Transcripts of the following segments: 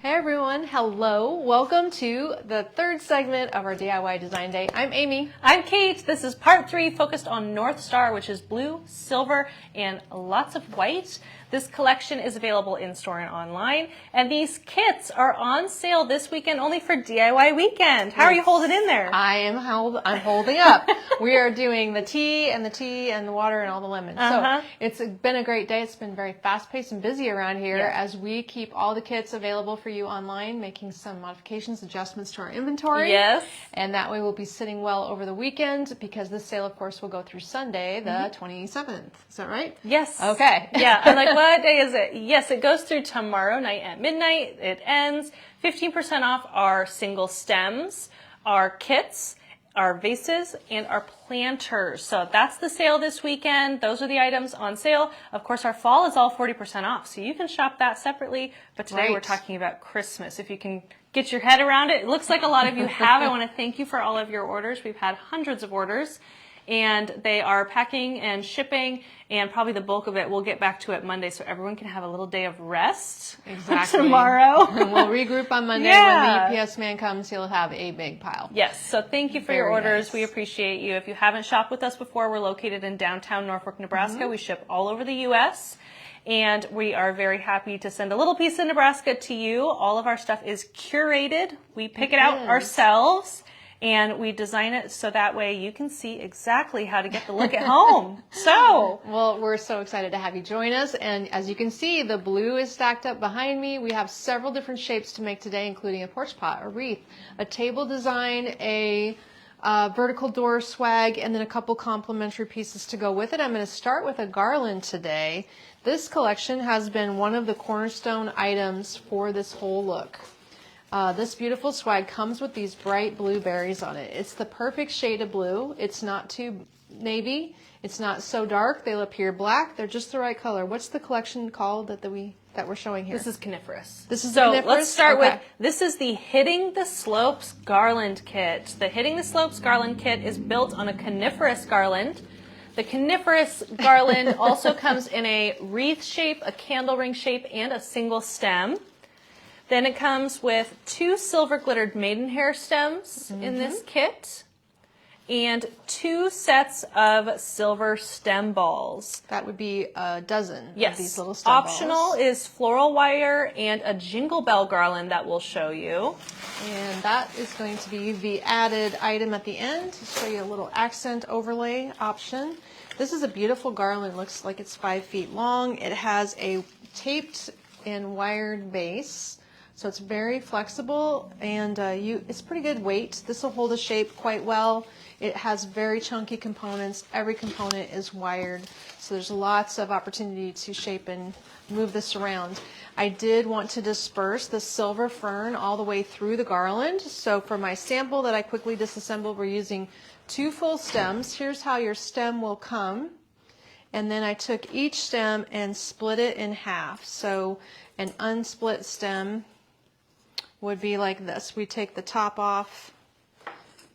Hey everyone, hello. Welcome to the third segment of our DIY Design Day. I'm Amy. I'm Kate. This is part 3 focused on North Star, which is blue, silver, and lots of white. This collection is available in store and online, and these kits are on sale this weekend only for DIY weekend. How are you holding in there? I'm holding up. We are doing the tea and the water and all the lemons. So it's been a great day. It's been very fast-paced and busy around here as we keep all the kits available for you online, making some modifications, adjustments to our inventory. Yes. And that way we'll be sitting well over the weekend because this sale, of course, will go through Sunday, the 27th. Is that right? Yes. Okay. Yeah. I'm like, what day is it? Yes, it goes through tomorrow night at midnight. It ends. 15% off our single stems, our kits, our vases, and our planters. So that's the sale this weekend. Those are the items on sale. Of course, our fall is all 40% off, so you can shop that separately. But today we're talking about Christmas. If you can get your head around it, it looks like a lot of you have. I want to thank you for all of your orders. We've had hundreds of orders, and they are packing and shipping, and probably the bulk of it we'll get back to it Monday, so everyone can have a little day of rest tomorrow. And we'll regroup on Monday. When the UPS man comes, he'll have a big pile. Yes, so thank you for your orders. We appreciate you. If you haven't shopped with us before, we're located in downtown Norfolk, Nebraska. We ship all over the U.S., and we are very happy to send a little piece of Nebraska to you. All of our stuff is curated. We pick it out ourselves, and we design it so that way you can see exactly how to get the look at home. Well, we're so excited to have you join us. And as you can see, the blue is stacked up behind me. We have several different shapes to make today, including a porch pot, a wreath, a table design, a vertical door swag, and then a couple complementary pieces to go with it. I'm going to start with a garland today. This collection has been one of the cornerstone items for this whole look. This beautiful swag comes with these bright blue berries on it. It's the perfect shade of blue. It's not too navy. It's not so dark. They'll appear black. They're just the right color. What's the collection called that we're showing here? This is coniferous. This is coniferous? Let's start with, this is the Hitting the Slopes Garland Kit. The Hitting the Slopes Garland Kit is built on a coniferous garland. The coniferous garland also comes in a wreath shape, a candle ring shape, and a single stem. Then it comes with 2 silver glittered maidenhair stems in this kit, and 2 sets of silver stem balls. That would be a dozen of these little stem Optional balls. is floral wire and a jingle bell garland that we'll show you. And that is going to be the added item at the end to show you a little accent overlay option. This is a beautiful garland. Looks like it's 5 feet long. It has a taped and wired base. So it's very flexible, and it's pretty good weight. This will hold the shape quite well. It has very chunky components. Every component is wired, so there's lots of opportunity to shape and move this around. I did want to disperse the silver fern all the way through the garland. So for my sample that I quickly disassembled, we're using 2 full stems. Here's how your stem will come. And then I took each stem and split it in half. So an unsplit stem would be like this. We take the top off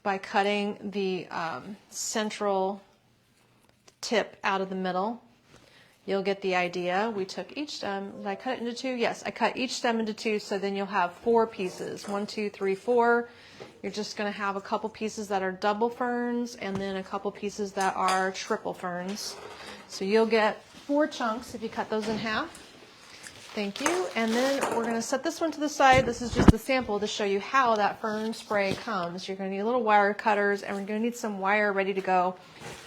by cutting the central tip out of the middle. You'll get the idea. We took each stem. Did I cut it into 2? Yes, I cut each stem into 2, so then you'll have 4 pieces. 1, 2, 3, 4. You're just going to have a couple pieces that are double ferns and then a couple pieces that are triple ferns. So you'll get 4 chunks if you cut those in half. Thank you. And then we're going to set this one to the side. This is just the sample to show you how that fern spray comes. You're going to need little wire cutters, and we're going to need some wire ready to go.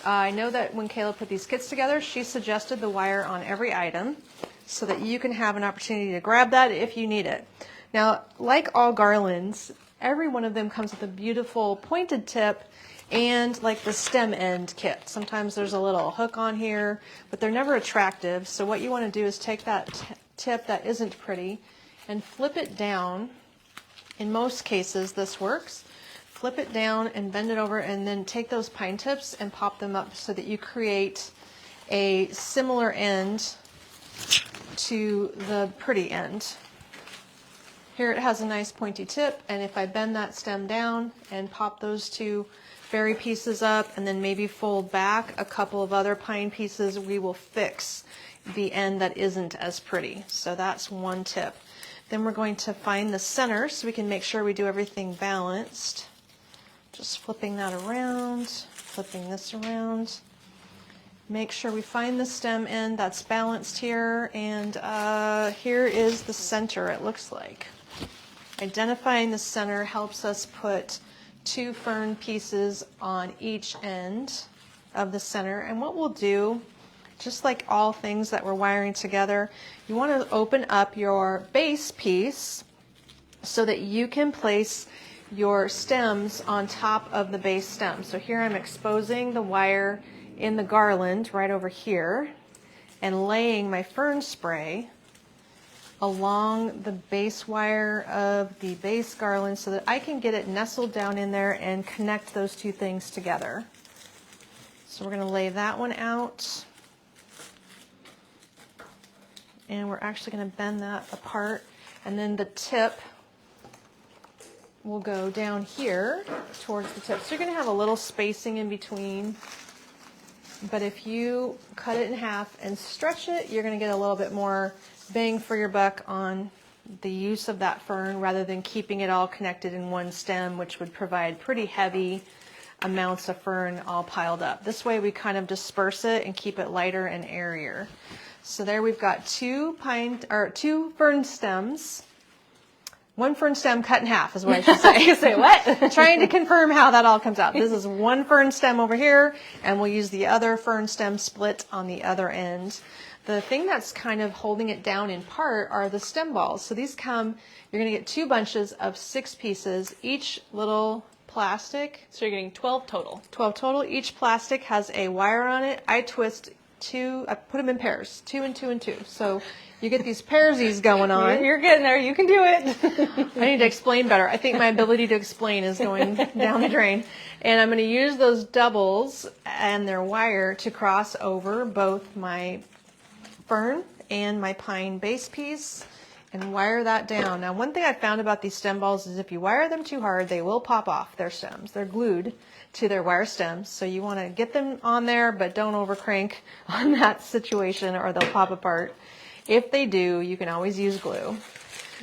I know that when Kayla put these kits together, she suggested the wire on every item so that you can have an opportunity to grab that if you need it. Now, like all garlands, every one of them comes with a beautiful pointed tip and like the stem end kit. Sometimes there's a little hook on here, but they're never attractive. So what you want to do is take that tip that isn't pretty and flip it down. In most cases this works. Flip it down and bend it over, and then take those pine tips and pop them up so that you create a similar end to the pretty end. Here it has a nice pointy tip, and if I bend that stem down and pop those 2 berry pieces up and then maybe fold back a couple of other pine pieces, we will fix the end that isn't as pretty. So that's one tip. Then we're going to find the center so we can make sure we do everything balanced. Just flipping that around, flipping this around. Make sure we find the stem end that's balanced here, and here is the center, it looks like. Identifying the center helps us put 2 fern pieces on each end of the center. And what we'll do, just like all things that we're wiring together, you want to open up your base piece so that you can place your stems on top of the base stem. So here I'm exposing the wire in the garland right over here and laying my fern spray along the base wire of the base garland so that I can get it nestled down in there and connect those 2 things together. So we're going to lay that one out, and we're actually going to bend that apart, and then the tip will go down here towards the tip. So you're going to have a little spacing in between, but if you cut it in half and stretch it, you're going to get a little bit more bang for your buck on the use of that fern rather than keeping it all connected in one stem, which would provide pretty heavy amounts of fern all piled up. This way we kind of disperse it and keep it lighter and airier. So there we've got 2 fern stems. 1 fern stem cut in half is what I should say. Say what? Trying to confirm how that all comes out. This is 1 fern stem over here, and we'll use the other fern stem split on the other end. The thing that's kind of holding it down in part are the stem balls. So these come, you're going to get 2 bunches of 6 pieces, each little plastic. So you're getting 12 total. 12 total. Each plastic has a wire on it. I twist 2, I put them in pairs, 2 and 2 and 2. So you get these pairsies going on. You're getting there. You can do it. I need to explain better. I think my ability to explain is going down the drain. And I'm going to use those doubles and their wire to cross over both my fern and my pine base piece and wire that down. Now, one thing I found about these stem balls is if you wire them too hard, they will pop off their stems. They're glued to their wire stems, so you want to get them on there, but don't overcrank on that situation or they'll pop apart. If they do, you can always use glue.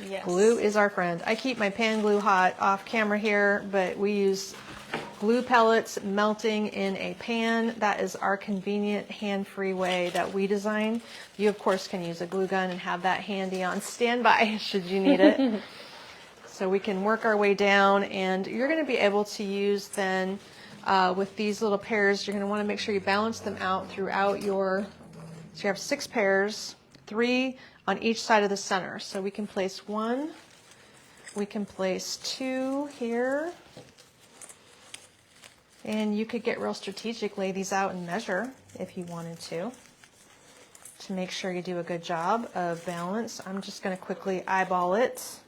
Yes. Glue is our friend. I keep my pan glue hot off camera here, but we use glue pellets melting in a pan. That is our convenient hand-free way that we design. You, of course, can use a glue gun and have that handy on standby should you need it. So we can work our way down, and you're going to be able to use then with these little pairs, you're going to want to make sure you balance them out throughout your, so you have 6 pairs, 3 on each side of the center. So we can place 1, we can place 2 here, and you could get real strategic, lay these out and measure if you wanted to make sure you do a good job of balance. I'm just going to quickly eyeball it.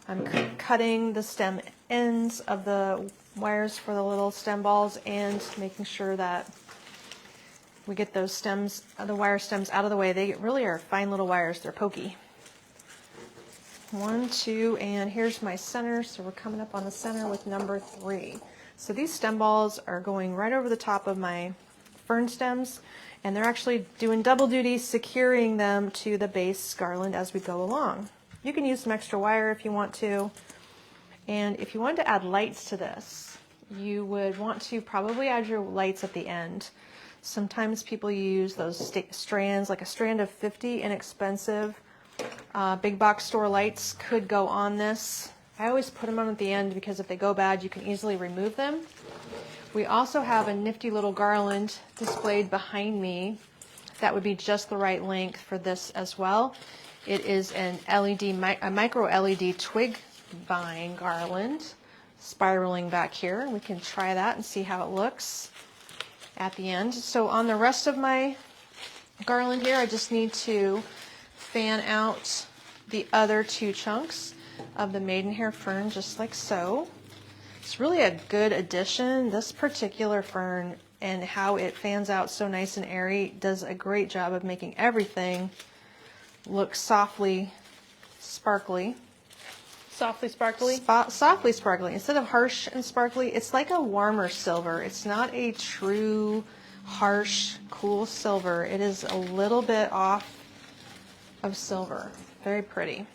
I'm cutting the stem ends of the wires for the little stem balls and making sure that we get those stems, the wire stems out of the way. They really are fine little wires. They're pokey. 1, 2, and here's my center. So we're coming up on the center with number 3. So these stem balls are going right over the top of my fern stems, and they're actually doing double duty, securing them to the base garland as we go along. You can use some extra wire if you want to. And if you wanted to add lights to this, you would want to probably add your lights at the end. Sometimes people use those strands, like a strand of 50 inexpensive big box store lights could go on this. I always put them on at the end because if they go bad, you can easily remove them. We also have a nifty little garland displayed behind me that would be just the right length for this as well. It is an a micro LED twig vine garland spiraling back here. We can try that and see how it looks at the end. So on the rest of my garland here, I just need to fan out the other 2 chunks of the maidenhair fern just like so. It's really a good addition. This particular fern and how it fans out so nice and airy does a great job of making everything look softly sparkly. Softly sparkly? Softly sparkly. Instead of harsh and sparkly, it's like a warmer silver. It's not a true harsh, cool silver. It is a little bit off of silver. Very pretty.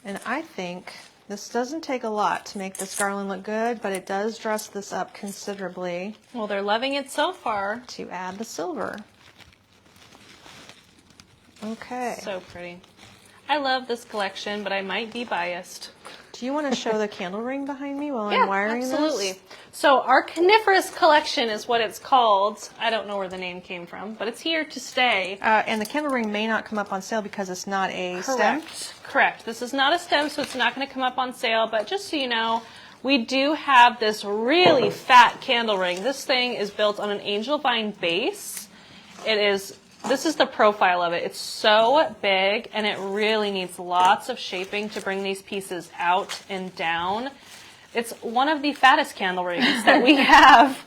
And I think this doesn't take a lot to make this garland look good, but it does dress this up considerably. Well, they're loving it so far. To add the silver. Okay. So pretty. I love this collection, but I might be biased. Do you want to show the candle ring behind me while I'm wiring absolutely. this? So our coniferous collection is what it's called. I don't know where the name came from, but it's here to stay. And the candle ring may not come up on sale because it's not a stem. Correct. This is not a stem, so it's not going to come up on sale. But just so you know, we do have this really fat candle ring. This thing is built on an angel vine base. This is the profile of it. It's so big, and it really needs lots of shaping to bring these pieces out and down. It's one of the fattest candle rings that we have.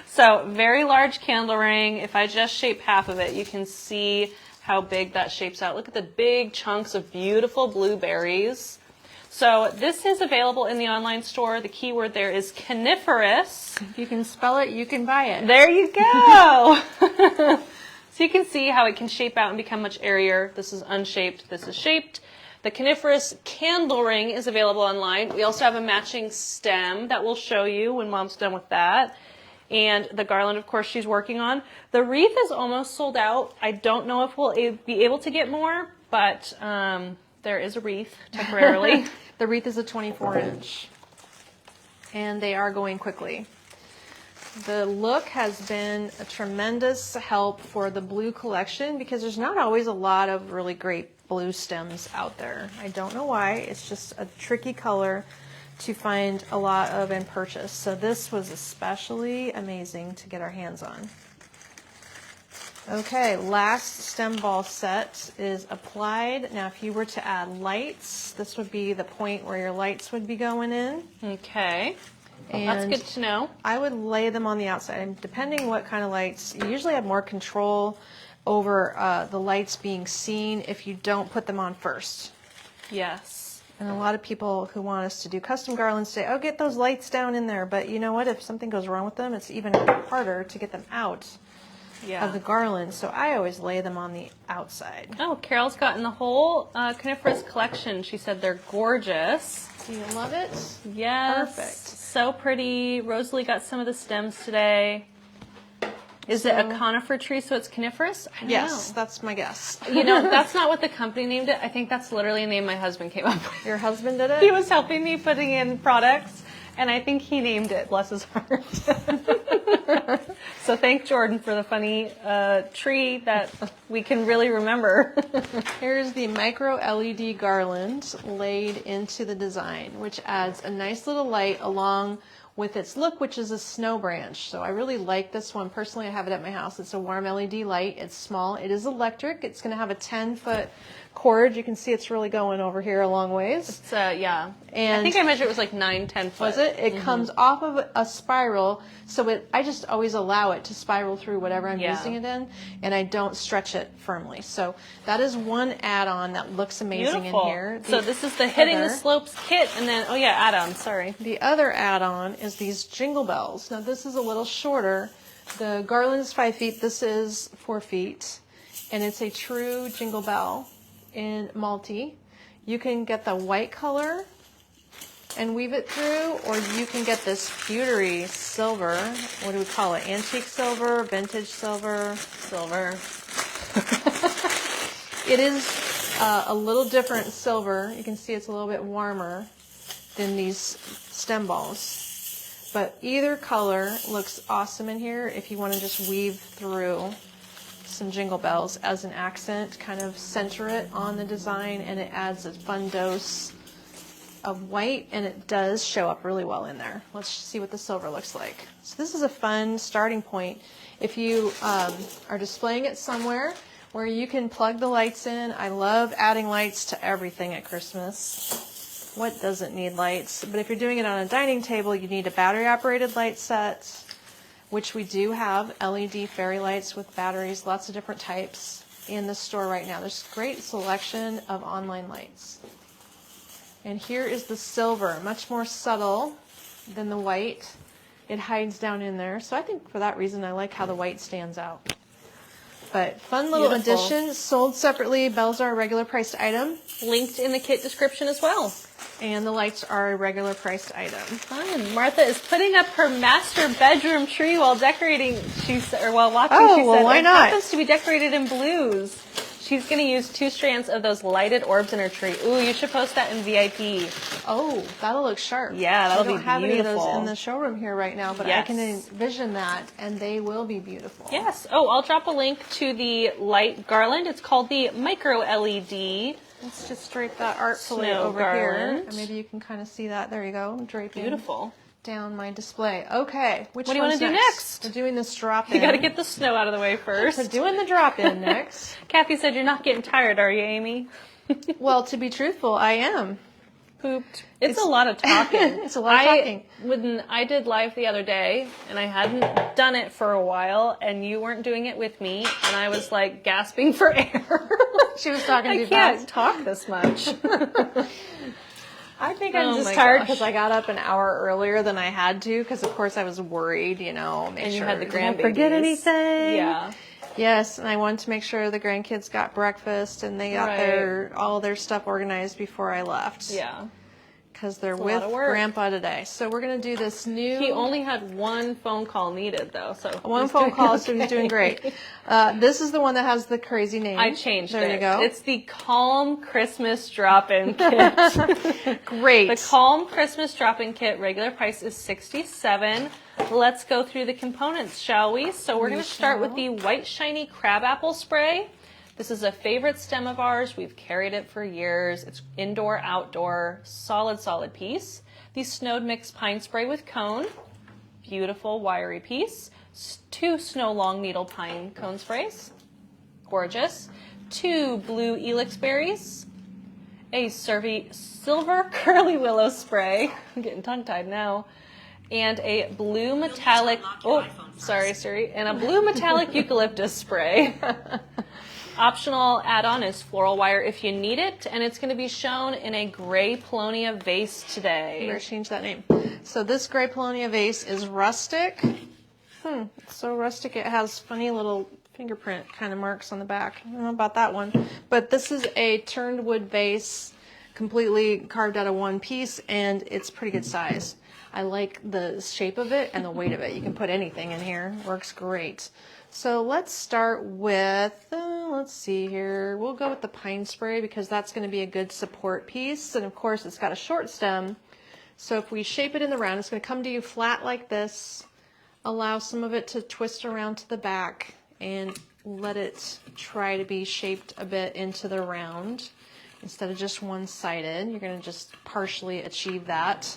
So very large candle ring. If I just shape half of it, you can see how big that shapes out. Look at the big chunks of beautiful blueberries. So this is available in the online store. The keyword there is coniferous. If you can spell it, you can buy it. There you go. So you can see how it can shape out and become much airier. This is unshaped. This is shaped. The coniferous candle ring is available online. We also have a matching stem that we'll show you when Mom's done with that. And the garland, of course, she's working on. The wreath is almost sold out. I don't know if we'll be able to get more, but there is a wreath temporarily. The wreath is a 24-inch, and they are going quickly. The look has been a tremendous help for the blue collection because there's not always a lot of really great blue stems out there. I don't know why. It's just a tricky color to find a lot of and purchase. So this was especially amazing to get our hands on. Okay, last stem ball set is applied. Now if you were to add lights, this would be the point where your lights would be going in. Okay. And that's good to know. I would lay them on the outside. And depending what kind of lights, you usually have more control over the lights being seen if you don't put them on first. Yes. And a lot of people who want us to do custom garlands say, oh, get those lights down in there. But you know what? If something goes wrong with them, it's even harder to get them out of the garland. So I always lay them on the outside. Oh, Carol's gotten the whole coniferous collection. She said they're gorgeous. Do you love it? Yes. Perfect. So pretty. Rosalie got some of the stems today. Is it a conifer tree, so it's coniferous? I don't Yes, know. that's my guess. You know, that's not what the company named it. I think that's literally a name my husband came up with. Your husband did it? He was helping me putting in products, and I think he named it, bless his heart. So thank Jordan for the funny tree that we can really remember. Here's the micro LED garland laid into the design, which adds a nice little light along with its look, which is a snow branch. So I really like this one. Personally, I have it at my house. It's a warm LED light. It's small. It is electric. It's going to have a 10-foot cord. You can see it's really going over here a long ways. It's, yeah. And I think I measured it was like 9-10 foot. Was it? It comes off of a spiral, so I just always allow it to spiral through whatever I'm using it in, and I don't stretch it firmly. So that is one add-on that looks amazing in here. So this is the Hitting the Slopes kit, and then, add-on, sorry. The other add-on is these jingle bells. Now this is a little shorter. The garland is 5 feet. This is 4 feet, and it's a true jingle bell in multi. You can get the white color and weave it through, or you can get this pewtery silver. What do we call it? Antique silver, vintage silver. Silver. It is a little different silver. You can see it's a little bit warmer than these stem balls. But either color looks awesome in here if you want to just weave through some jingle bells as an accent, kind of center it on the design, and it adds a fun dose of white, and it does show up really well in there. Let's see what the silver looks like. So this is a fun starting point. If you are displaying it somewhere where you can plug the lights in. I love adding lights to everything at Christmas. What doesn't need lights? But if you're doing it on a dining table, you need a battery-operated light set, which we do have LED fairy lights with batteries, lots of different types in the store right now. There's a great selection of online lights. And here is the silver, much more subtle than the white. It hides down in there. So I think for that reason, I like how the white stands out. But fun little Beautiful. addition, sold separately. Bells are a regular priced item. Linked in the kit description as well. And the lights are a regular priced item. Fun. Martha is putting up her master bedroom tree while decorating. While watching. Oh, she well, said why it not? happens to be decorated in blues. She's going to use 2 strands of those lighted orbs in her tree. Ooh, you should post that in VIP. Oh, that'll look sharp. Yeah, that'll be I don't have any of beautiful. those in the showroom here right now, but I can envision that, and they will be beautiful. Yes. Oh, I'll drop a link to the light garland. It's called the micro LED. Let's just drape that artfully Snow over garland. here. And maybe you can kind of see that. There you go. Draping Beautiful. down my display. Okay, What do you want to do next? We're doing this drop-in. You got to get the snow out of the way first. We're doing the drop-in next. Kathy said you're not getting tired, are you, Amy? Well, to be truthful, I am. Pooped. It's a lot of talking. It's a lot of talking. When I did live the other day, and I hadn't done it for a while, and you weren't doing it with me, and I was like gasping for air. She was talking too I can't fast. talk this much. I think I'm just tired because I got up an hour earlier than I had to, because of course I was worried, you know, make And you sure had the I didn't forget grandbabies. anything. Yeah. Yes, and I wanted to make sure the grandkids got breakfast and they got all their stuff organized before I left. Yeah. Because they're a with lot of work. Grandpa today. So we're going to do this new... He only had 1 phone call needed, though. So One phone call, so he's doing great. This is the one that has the crazy name. I changed it. There you go. It's the Calm Christmas Drop-In Kit. Great. The Calm Christmas Drop-In Kit, regular price is $67. Let's go through the components, shall we? So we're going to start with the White Shiny Crabapple Spray. This is a favorite stem of ours. We've carried it for years. It's indoor, outdoor, solid piece. The Snowed Mix Pine Spray with Cone. Beautiful, wiry piece. 2 Snow Long Needle Pine Cone Sprays. Gorgeous. 2 Blue Elix Berries. A Silver Curly Willow Spray. I'm getting tongue-tied now. And a blue metallic... Oh, sorry, Siri. And a blue metallic eucalyptus spray. Optional add-on is floral wire if you need it, and it's going to be shown in a gray Paulownia vase today. I'm going to change that name. So this gray Paulownia vase is rustic. It's so rustic it has funny little fingerprint kind of marks on the back. I don't know about that one. But this is a turned wood vase, completely carved out of one piece, and it's pretty good size. I like the shape of it and the weight of it. You can put anything in here. Works great. So let's start with, let's see here. We'll go with the pine spray because that's going to be a good support piece. And of course, it's got a short stem. So if we shape it in the round, it's going to come to you flat like this. Allow some of it to twist around to the back and let it try to be shaped a bit into the round instead of just one-sided. You're going to just partially achieve that.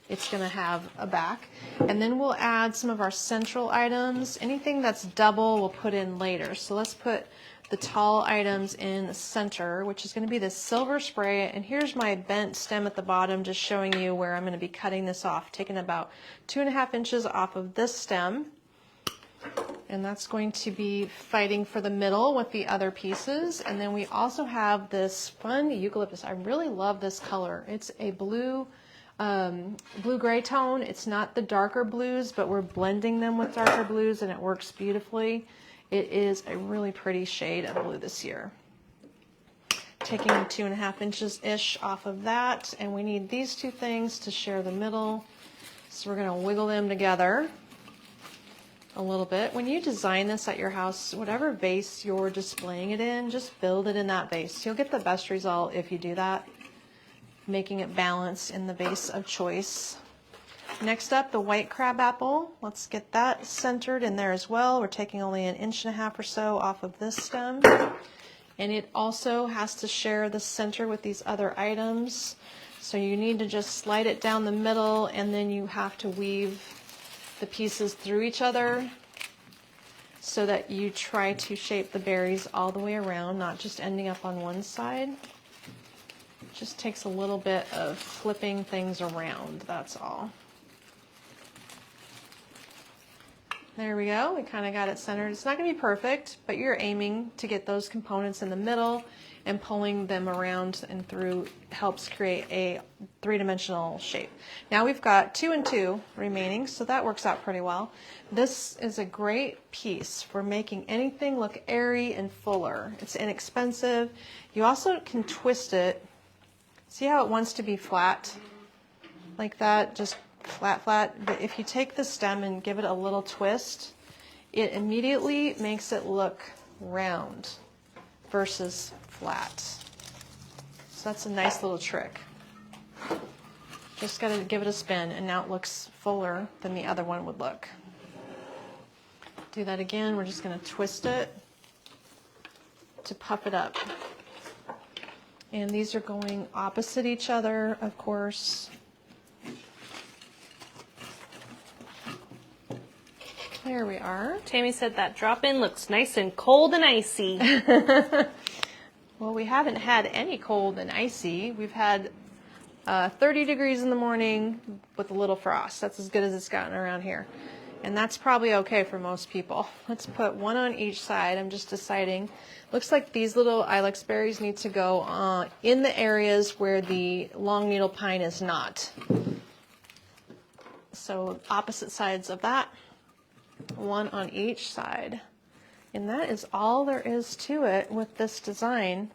It's going to have a back. And then we'll add some of our central items. Anything that's double we'll put in later. So let's put the tall items in the center, which is going to be the silver spray. And here's my bent stem at the bottom, just showing you where I'm going to be cutting this off, taking about 2.5 inches off of this stem. And that's going to be fighting for the middle with the other pieces. And then we also have this fun eucalyptus. I really love this color. It's a blue-gray tone. It's not the darker blues, but we're blending them with darker blues and it works beautifully. It is a really pretty shade of blue this year. Taking 2.5 inches-ish off of that, and we need these 2 things to share the middle. So we're going to wiggle them together a little bit. When you design this at your house, whatever vase you're displaying it in, just build it in that vase. You'll get the best result if you do that, making it balanced in the vase of choice. Next up, the white crabapple. Let's get that centered in there as well. We're taking only 1.5 inches or so off of this stem. And it also has to share the center with these other items. So you need to just slide it down the middle, and then you have to weave the pieces through each other so that you try to shape the berries all the way around, not just ending up on one side. It just takes a little bit of flipping things around, that's all. There we go, we kind of got it centered. It's not going to be perfect, but you're aiming to get those components in the middle. and pulling them around and through helps create a three-dimensional shape. Now we've got 2 and 2 remaining, so that works out pretty well. This is a great piece for making anything look airy and fuller. It's inexpensive. You also can twist it. See how it wants to be flat? Like that, just flat, flat. But if you take the stem and give it a little twist, it immediately makes it look round versus flat. So that's a nice little trick. Just got to give it a spin, and now it looks fuller than the other one would look. Do that again. We're just going to twist it to puff it up. And these are going opposite each other, of course. There we are. Tammy said that drop-in looks nice and cold and icy. Well, we haven't had any cold and icy. We've had 30 degrees in the morning with a little frost. That's as good as it's gotten around here. And that's probably okay for most people. Let's put one on each side. I'm just deciding. Looks like these little ilex berries need to go in the areas where the long needle pine is not. So opposite sides of that. One on each side. And that is all there is to it with this design.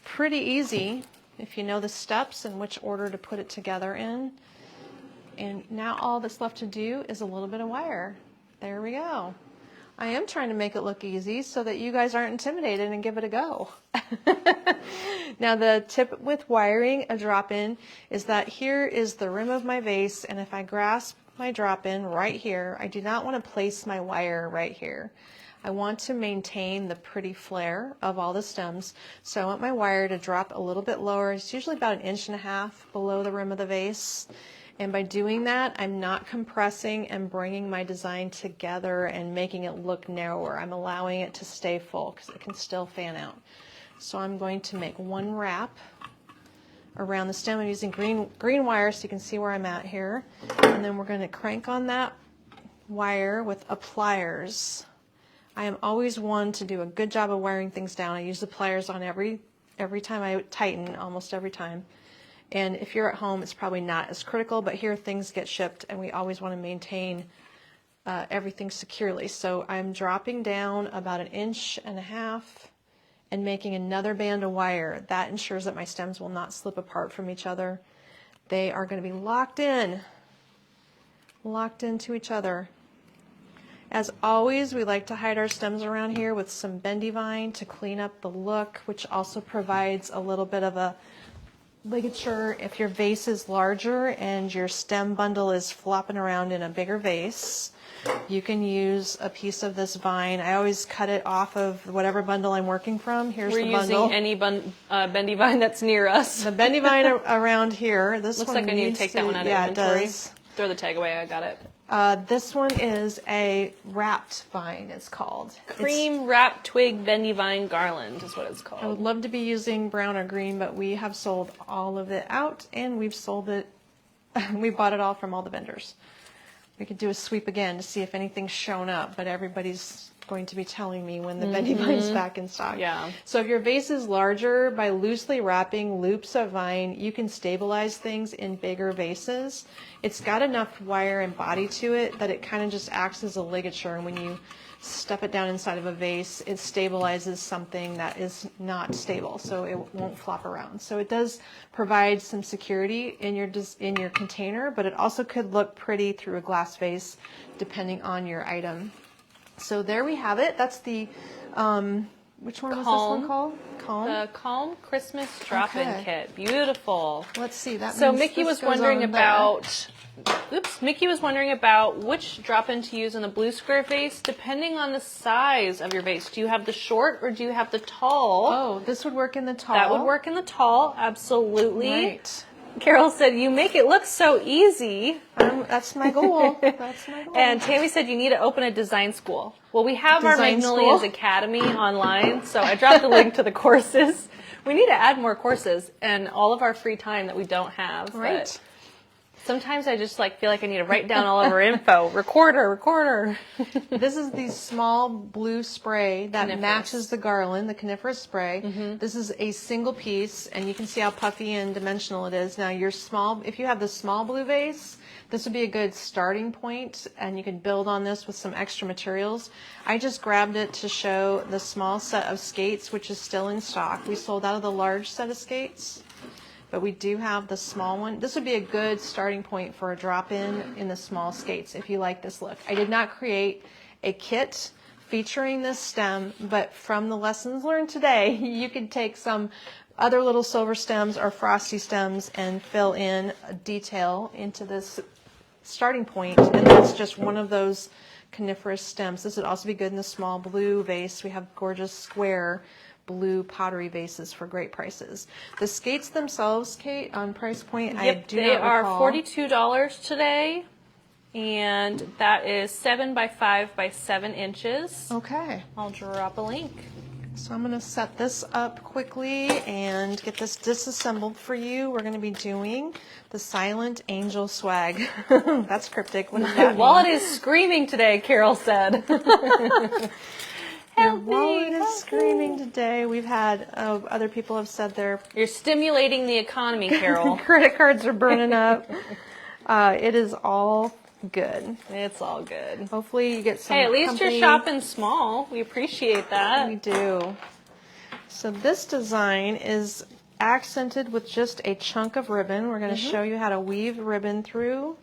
Pretty easy if you know the steps and which order to put it together in. And now all that's left to do is a little bit of wire. There we go. I am trying to make it look easy so that you guys aren't intimidated and give it a go. Now the tip with wiring a drop-in is that here is the rim of my vase, and if I grasp my drop-in right here, I do not want to place my wire right here. I want to maintain the pretty flare of all the stems, so I want my wire to drop a little bit lower. It's usually about 1.5 inches below the rim of the vase. And by doing that, I'm not compressing and bringing my design together and making it look narrower. I'm allowing it to stay full because it can still fan out. So I'm going to make one wrap around the stem. I'm using green wire so you can see where I'm at here. And then we're going to crank on that wire with a pliers. I am always one to do a good job of wiring things down. I use the pliers on every time I tighten, almost every time. And if you're at home, it's probably not as critical, but here things get shipped and we always want to maintain everything securely. So I'm dropping down about 1.5 inches and making another band of wire. That ensures that my stems will not slip apart from each other. They are going to be locked into each other. As always, we like to hide our stems around here with some bendy vine to clean up the look, which also provides a little bit of a ligature. If your vase is larger and your stem bundle is flopping around in a bigger vase, you can use a piece of this vine. I always cut it off of whatever bundle I'm working from. Here's the bundle. We're using any bendy vine that's near us. The bendy vine around here. This looks one like I need to take that one out of inventory. Yeah, it does. Throw the tag away. I got it. This one is a wrapped vine, it's called. Cream wrapped twig bendy vine garland is what it's called. I would love to be using brown or green, but we have sold all of it out, and we've sold it, we bought it all from all the vendors. We could do a sweep again to see if anything's shown up, but everybody's going to be telling me when the bendy vine's back in stock. Yeah. So if your vase is larger, by loosely wrapping loops of vine, you can stabilize things in bigger vases. It's got enough wire and body to it that it kind of just acts as a ligature, and when you step it down inside of a vase, it stabilizes something that is not stable, so it won't flop around. So it does provide some security in your container, but it also could look pretty through a glass vase depending on your item. So there we have it. That's the, which one was this one called? Calm? The Calm Christmas Drop-In Kit. Beautiful. Let's see. That So means Mickey this was goes wondering on about, Mickey was wondering about which drop-in to use in the blue square vase, depending on the size of your vase. Do you have the short or do you have the tall? Oh, this would work in the tall. That would work in the tall, absolutely. Right. Carol said, you make it look so easy. That's my goal. That's my goal. And Tammy said, you need to open a design school. Well, we have our Magnolias Academy online, so I dropped the link to the courses. We need to add more courses and all of our free time that we don't have. Right. Sometimes I just like feel like I need to write down all of our info. Recorder. This is the small blue spray that Coniferous. matches the garland, the coniferous spray. This is a single piece, and you can see how puffy and dimensional it is. Now, if you have the small blue vase, this would be a good starting point, and you can build on this with some extra materials. I just grabbed it to show the small set of skates, which is still in stock. We sold out of the large set of skates, but we do have the small one. This would be a good starting point for a drop-in the small skates if you like this look. I did not create a kit featuring this stem, but from the lessons learned today, you could take some other little silver stems or frosty stems and fill in a detail into this starting point, and that's just one of those coniferous stems. This would also be good in the small blue vase. We have gorgeous square blue pottery vases for great prices. The skates themselves, Kate, on price point, I do they not are recall. $42 today, and that is 7 by 5 by 7 inches. Okay, I'll drop a link. so I'm going to set this up quickly and get this disassembled for you. We're going to be doing the Silent Angel swag. That's cryptic. What does that mean? Wallet is screaming today, Carol said. Your wallet is screaming today. We've had other people have said their You're stimulating the economy, Carol. credit cards are burning up. It is all good. It's all good. Hopefully you get some. Hey, at least company. you're shopping small. We appreciate that. We do. So this design is accented with just a chunk of ribbon. We're going to show you how to weave ribbon through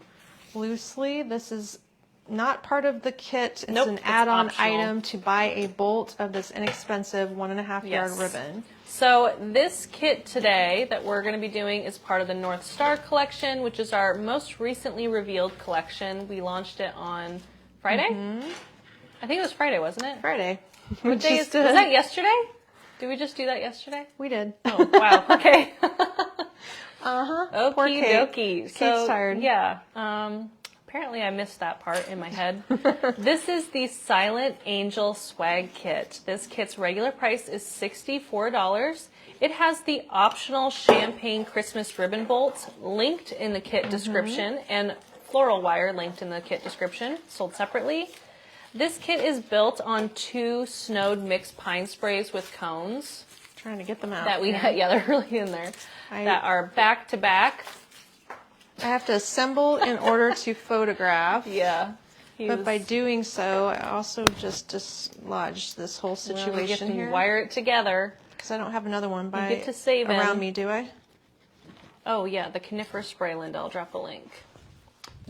loosely. This is not part of the kit. It's Nope, an it's add-on optional. item to buy a bolt of this inexpensive 1.5 yard Yes. ribbon. So this kit today that we're going to be doing is part of the North Star collection, which is our most recently revealed collection. We launched it on Friday. I think it was Friday, wasn't it? Friday. What day was that yesterday? Did we just do that yesterday? We did. Oh, wow. Okay. Poor Okie Kate. dokie. Kate's tired. Yeah. Apparently I missed that part in my head. This is the Silent Angel swag kit. This kit's regular price is $64. It has the optional champagne Christmas ribbon bolts linked in the kit description and floral wire linked in the kit description, sold separately. This kit is built on 2 snowed mixed pine sprays with cones Trying to get them out. that we yeah, they're really in there. That are back to back. I have to assemble in order to photograph. Yeah. But by doing so, I also just dislodged this whole we get situation to here. wire it together. Because I don't have another one by get to save around him. me, do I? Oh yeah, the coniferous spray, Linda. I'll drop a link.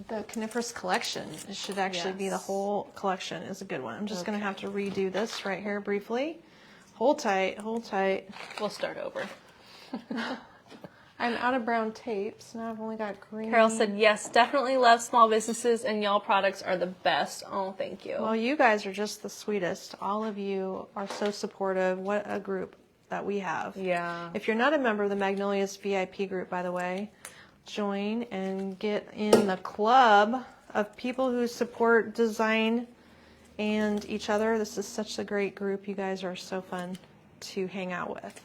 The coniferous collection. It should actually be the Yes. whole collection. Is a good one. I'm just going to have to redo this right here briefly. Hold tight, hold tight. We'll start over. I'm out of brown tape, so now I've only got green. Carol said, yes, definitely love small businesses and y'all products are the best. Oh, thank you. Well, you guys are just the sweetest. All of you are so supportive. What a group that we have. Yeah. If you're not a member of the Magnolias VIP group, by the way, join and get in the club of people who support design and each other. This is such a great group. You guys are so fun to hang out with.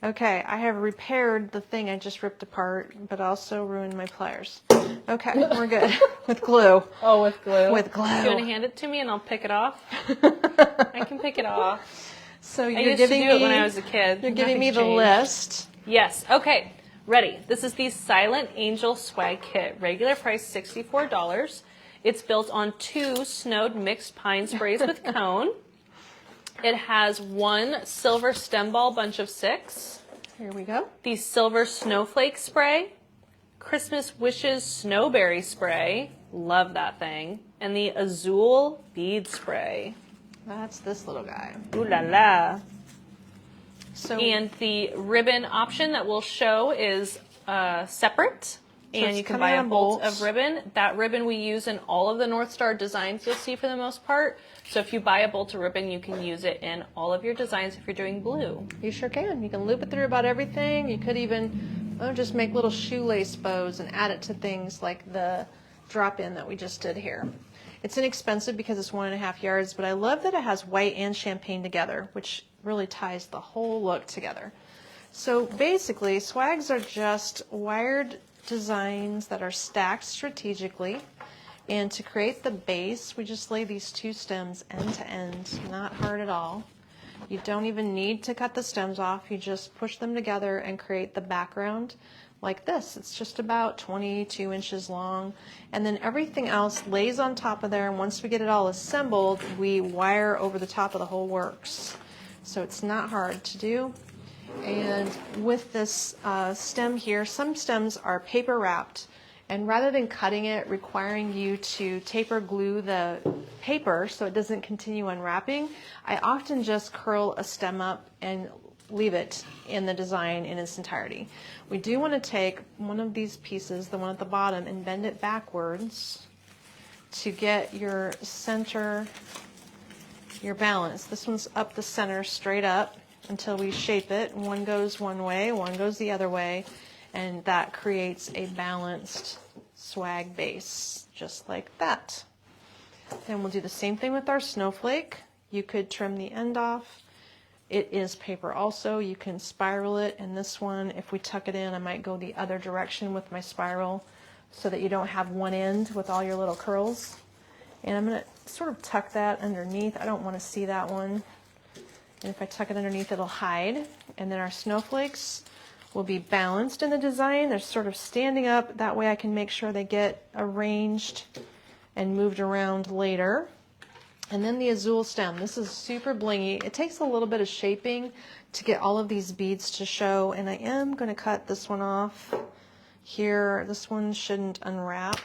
Okay, I have repaired the thing I just ripped apart, but also ruined my pliers. Okay, we're good. With glue. Oh, with glue? With glue. Do you want to hand it to me and I'll pick it off? I can pick it off. So I you're used to giving do me it when I was a kid. You're giving me Nothing's the changed. list. Yes. Okay. Ready. This is the Silent Angel swag kit. Regular price $64. It's built on 2 snowed mixed pine sprays with cone. It has 1 silver stem ball bunch of 6. Here we go. The silver snowflake spray. Christmas wishes snowberry spray. Love that thing. And the azul bead spray. That's this little guy. Ooh la la. So And the ribbon option that we'll show is separate. And it's you can coming buy a on bolt bolts. of ribbon. That ribbon we use in all of the North Star designs you'll see for the most part. So if you buy a bolt of ribbon, you can use it in all of your designs if you're doing blue. you sure can. You can loop it through about everything. You could even just make little shoelace bows and add it to things like the drop-in that we just did here. It's inexpensive because it's 1.5 yards, but I love that it has white and champagne together, which really ties the whole look together. So basically, swags are just wired designs that are stacked strategically. And to create the base, we just lay these 2 stems end to end, not hard at all. You don't even need to cut the stems off. You just push them together and create the background like this. It's just about 22 inches long. And then everything else lays on top of there. And once we get it all assembled, we wire over the top of the whole works. So it's not hard to do. And with this stem here, some stems are paper wrapped. And rather than cutting it, requiring you to taper glue the paper so it doesn't continue unwrapping, I often just curl a stem up and leave it in the design in its entirety. We do want to take one of these pieces, the one at the bottom, and bend it backwards to get your center, your balance. This one's up the center straight up until we shape it. One goes one way, one goes the other way. And that creates a balanced swag base, just like that. And we'll do the same thing with our snowflake. You could trim the end off. It is paper also. You can spiral it. And this one, if we tuck it in, I might go the other direction with my spiral so that you don't have one end with all your little curls. And I'm going to sort of tuck that underneath. I don't want to see that one. And if I tuck it underneath, it'll hide. And then our snowflakes will be balanced in the design. They're sort of standing up. That way I can make sure they get arranged and moved around later. And then the azul stem. This is super blingy. It takes a little bit of shaping to get all of these beads to show. And I am going to cut this one off here. This one shouldn't unwrap.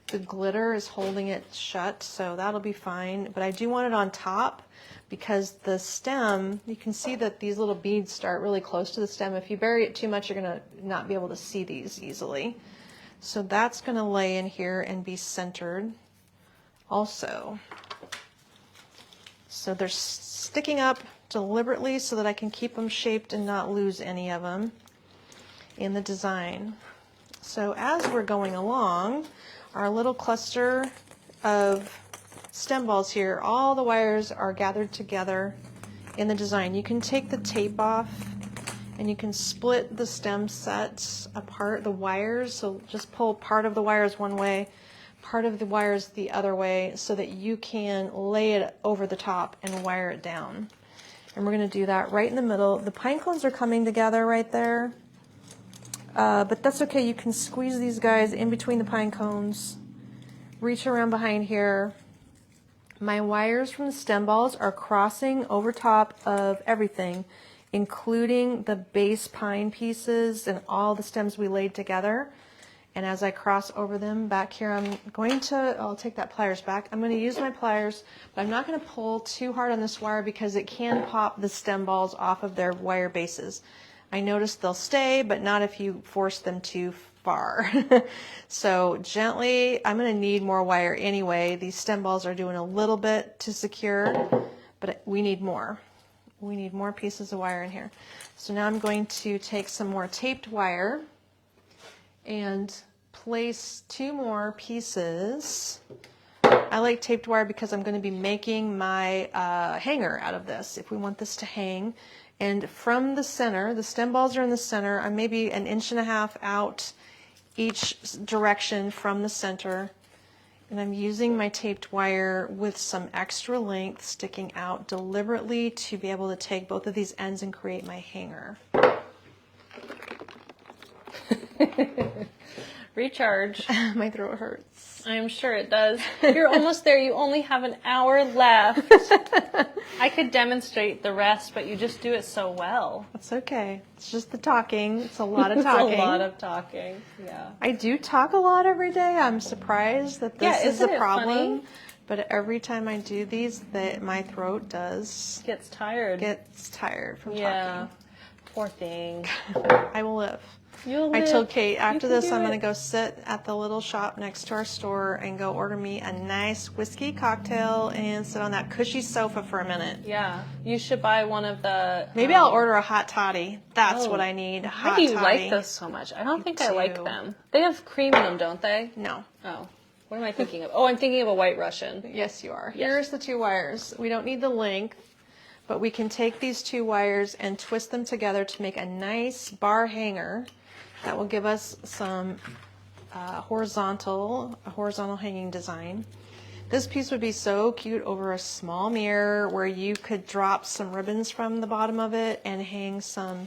The glitter is holding it shut, so that'll be fine. But I do want it on top, because the stem, you can see that these little beads start really close to the stem. If you bury it too much, you're going to not be able to see these easily. So that's going to lay in here and be centered also. So they're sticking up deliberately so that I can keep them shaped and not lose any of them in the design. So as we're going along, our little cluster of stem balls here, all the wires are gathered together in the design. You can take the tape off and you can split the stem sets apart, the wires, so just pull part of the wires one way, part of the wires the other way, so that you can lay it over the top and wire it down. And we're going to do that right in the middle. The pine cones are coming together right there, but that's okay. You can squeeze these guys in between the pine cones, reach around behind here. My wires from the stem balls are crossing over top of everything, including the base pine pieces and all the stems we laid together. And as I cross over them back here, I'll take that pliers back. I'm going to use my pliers, but I'm not going to pull too hard on this wire because it can pop the stem balls off of their wire bases. I noticed they'll stay, but not if you force them too far. So gently, I'm going to need more wire anyway. These stem balls are doing a little bit to secure, but we need more. We need more pieces of wire in here. So now I'm going to take some more taped wire and place 2 more pieces. I like taped wire because I'm going to be making my hanger out of this if we want this to hang. And from the center, the stem balls are in the center. I'm maybe 1.5 inches out each direction from the center. And I'm using my taped wire with some extra length sticking out deliberately to be able to take both of these ends and create my hanger. Recharge. My throat hurts. I'm sure it does. You're almost there. You only have an hour left. I could demonstrate the rest, but you just do it so well. That's okay. It's just the talking. It's a lot of talking. It's a lot of talking. Yeah. I do talk a lot every day. I'm surprised that this is a problem. But every time I do these, my throat gets tired from yeah. talking. Poor thing. I will live. You'll I live. told Kate after this I'm going to it. go sit at the little shop next to our store and go order me a nice whiskey cocktail and sit on that cushy sofa for a minute. Yeah, you should buy one of the... Maybe I'll order a hot toddy. That's what I need. A hot Why do you toddy. like those so much? I don't think I like do. them. They have cream in them, don't they? No. Oh. What am I thinking of? Oh, I'm thinking of a White Russian. Yes, you are. Yes. Here's the 2 wires. We don't need the length, but we can take these two wires and twist them together to make a nice bar hanger that will give us some horizontal hanging design. This piece would be so cute over a small mirror where you could drop some ribbons from the bottom of it and hang some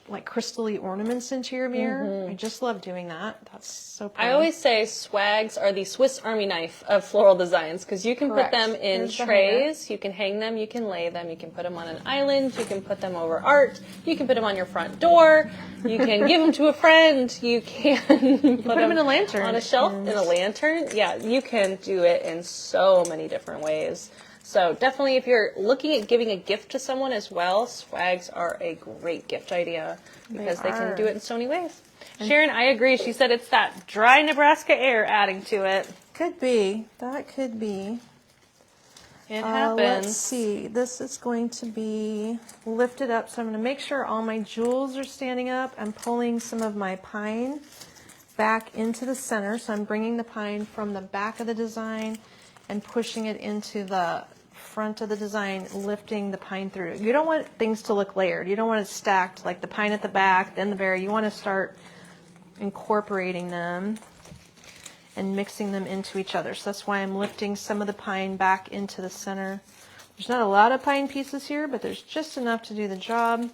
like crystally ornaments into your mirror. I just love doing that. That's so pretty. I always say swags are the Swiss Army knife of floral designs because you can Correct. put them in Here's the trays, you can hang them, you can lay them, you can put them on an island, you can put them over art, you can put them on your front door, you can give them to a friend, you can put them in a lantern. on a shelf in a lantern. Yeah, you can do it in so many different ways. So definitely if you're looking at giving a gift to someone as well, swags are a great gift idea because they can do it in so many ways. Sharon, I agree. She said it's that dry Nebraska air adding to it. Could be. That could be. It happens. Let's see. This is going to be lifted up. So I'm going to make sure all my jewels are standing up. I'm pulling some of my pine back into the center. So I'm bringing the pine from the back of the design and pushing it into the front of the design, lifting the pine through. You don't want things to look layered. You don't want it stacked like the pine at the back, then the berry. You want to start incorporating them and mixing them into each other. So that's why I'm lifting some of the pine back into the center. There's not a lot of pine pieces here, but there's just enough to do the job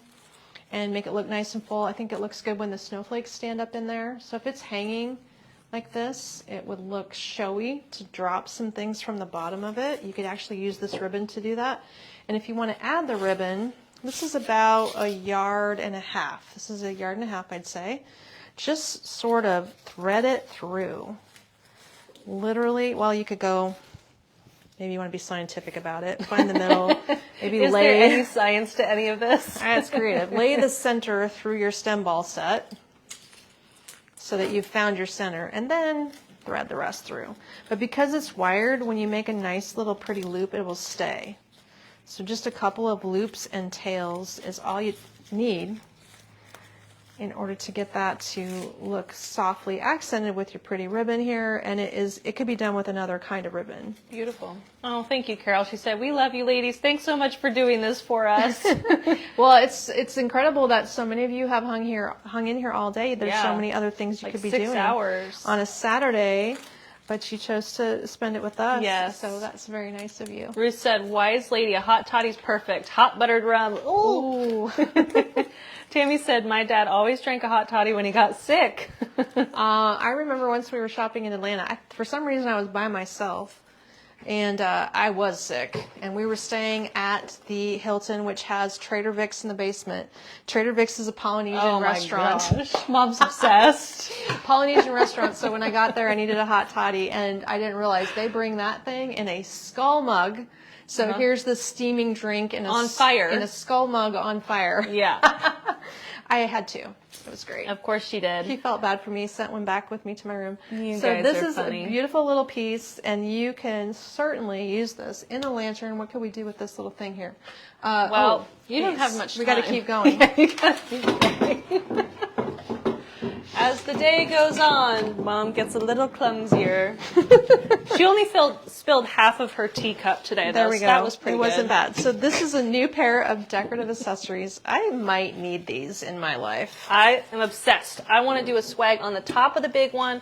and make it look nice and full. I think it looks good when the snowflakes stand up in there. So if it's hanging like this, it would look showy to drop some things from the bottom of it. You could actually use this ribbon to do that. And if you want to add the ribbon, this is about 1.5 yards. This is 1.5 yards, I'd say. Just sort of thread it through. Literally, well, you could go, maybe you want to be scientific about it, find the middle, maybe Is lay. there any science to any of this? That's creative. Lay the center through your stem ball set so that you've found your center, and then thread the rest through. But because it's wired, when you make a nice little pretty loop, it will stay. So just a couple of loops and tails is all you need in order to get that to look softly accented with your pretty ribbon here. And it could be done with another kind of ribbon. Beautiful. Oh, thank you, Carol. She said, "We love you, ladies. Thanks so much for doing this for us." Well, it's incredible that so many of you have hung in here all day. There's so many other things you could be 6 doing hours on a Saturday, but you chose to spend it with us. Yes. So that's very nice of you. Ruth said, "Wise lady, a hot toddy's perfect. Hot buttered rum." Ooh. Tammy said, "My dad always drank a hot toddy when he got sick." I remember once we were shopping in Atlanta. For some reason, I was by myself, and I was sick. And we were staying at the Hilton, which has Trader Vic's in the basement. Trader Vic's is a Polynesian restaurant. My gosh. Mom's obsessed. Polynesian restaurant. So when I got there, I needed a hot toddy, and I didn't realize they bring that thing in a skull mug. So here's the steaming drink in On fire. In a skull mug on fire. Yeah. I had to. It was great. Of course she did. He felt bad for me, sent one back with me to my room. You so guys this are is funny. a beautiful little piece, and you can certainly use this in a lantern. What could we do with this little thing here? Well, you don't have much time. We got to keep going. Yeah, you gotta keep going. As the day goes on, Mom gets a little clumsier. She only spilled half of her teacup today, though. There we go. So that was pretty It wasn't good. bad. So this is a new pair of decorative accessories. I might need these in my life. I am obsessed. I want to do a swag on the top of the big one,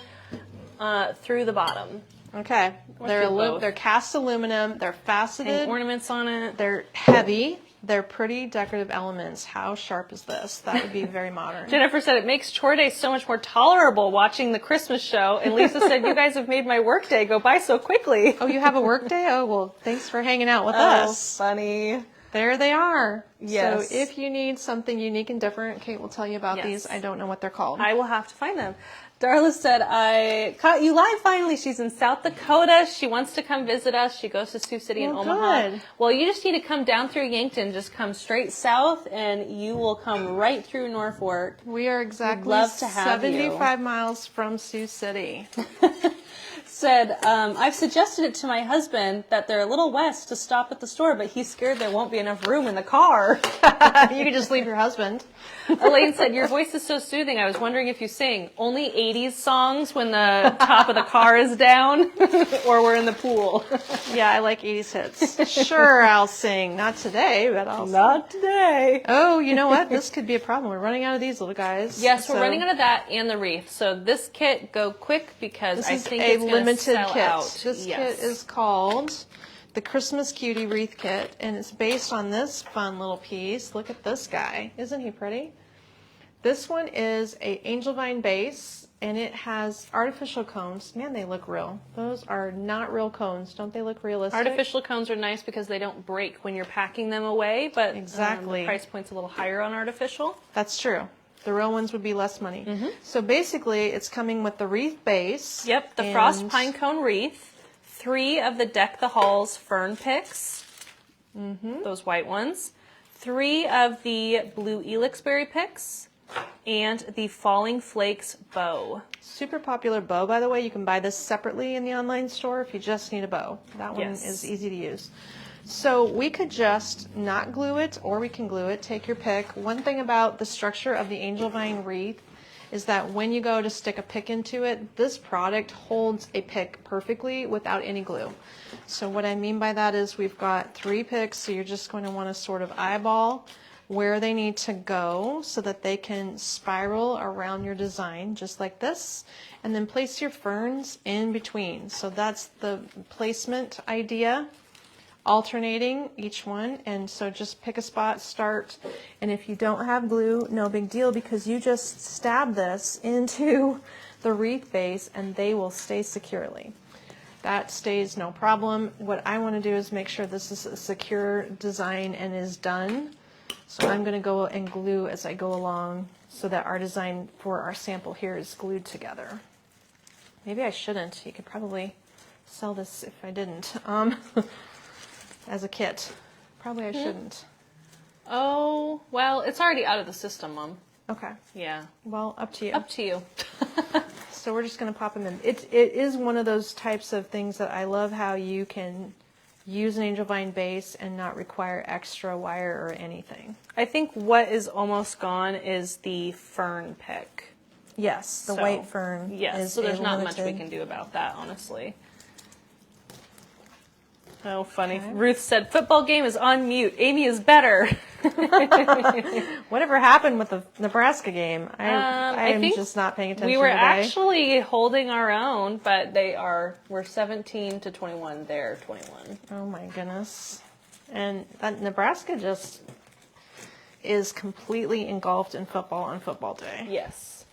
through the bottom. Okay. do They're both. they're cast aluminum. They're faceted. And ornaments on it. They're heavy. They're pretty decorative elements. How sharp is this? That would be very modern. Jennifer said, "It makes chore day so much more tolerable watching the Christmas show." And Lisa said, "You guys have made my work day go by so quickly." Oh, you have a work day? Oh, well, thanks for hanging out with Oh, us. funny. There they are. Yes. So if you need something unique and different, Kate will tell you about Yes. these. I don't know what they're called. I will have to find them. Darla said, "I caught you live finally." She's in South Dakota. She wants to come visit us. She goes to Sioux City and Well, Omaha. good. Well, you just need to come down through Yankton. Just come straight south, and you will come right through We are exactly love to have 75 miles from Sioux City. said, I've suggested it to my husband that they're a little west to stop at the store, but he's scared there won't be enough room in the car. You could just leave your husband. Elaine said, your voice is so soothing. I was wondering if you sing only 80s songs when the top of the car is down or we're in the pool. Yeah, I like 80s hits. Sure, I'll sing. Not today, but I'll Not today. Oh, you know what? This could be a problem. We're running out of these little guys. Yes, So we're running out of that and the wreath. So this kit, go quick because this I is think a it's going to limited sell kit. out. This Yes. kit is called the Christmas Cutie Wreath Kit, and it's based on this fun little piece. Look at this guy. Isn't he pretty? This one is a angel vine base, and it has artificial cones. Man, they look real. Those are not real cones. Don't they look realistic? Artificial cones are nice because they don't break when you're packing them away, but Exactly. the price point's a little higher on artificial. That's true. The real ones would be less money. So basically, it's coming with the wreath base. Yep, the and frost pine cone wreath, 3 of the Deck the Halls fern picks, those white ones, 3 of the blue elixberry picks, and the falling flakes bow. Super popular bow, by the way. You can buy this separately in the online store if you just need a bow. That one Yes. is easy to use. So we could just not glue it, or we can glue it. Take your pick. One thing about the structure of the angel vine wreath is that when you go to stick a pick into it, this product holds a pick perfectly without any glue. So what I mean by that is we've got 3 picks, so you're just going to want to sort of eyeball where they need to go so that they can spiral around your design just like this, and then place your ferns in between. So that's the placement idea, alternating each one. And so just pick a spot, start, and if you don't have glue, no big deal, because you just stab this into the wreath base and they will stay securely. That stays no problem. What I want to do is make sure this is a secure design and is done. So I'm going to go and glue as I go along so that our design for our sample here is glued together. Maybe I shouldn't. You could probably sell this if I didn't. As a kit. Probably I shouldn't. Oh, well, it's already out of the system, Mom. Okay. Yeah. Well, up to you. Up to you. So we're just going to pop them in. It is one of those types of things that I love, how you can use an angel vine base and not require extra wire or anything. I think what is almost gone is the fern pick. Yes, the white fern. Yes, is so there's a not much we limited- can do about that, honestly. Oh, funny. Okay. Ruth said, football game is on mute. Amy is better. Whatever happened with the Nebraska game? I I'm think just not paying attention we were today. actually holding our own, but we're 17-21. They're 21. Oh my goodness. And that Nebraska just is completely engulfed in football on football day. Yes.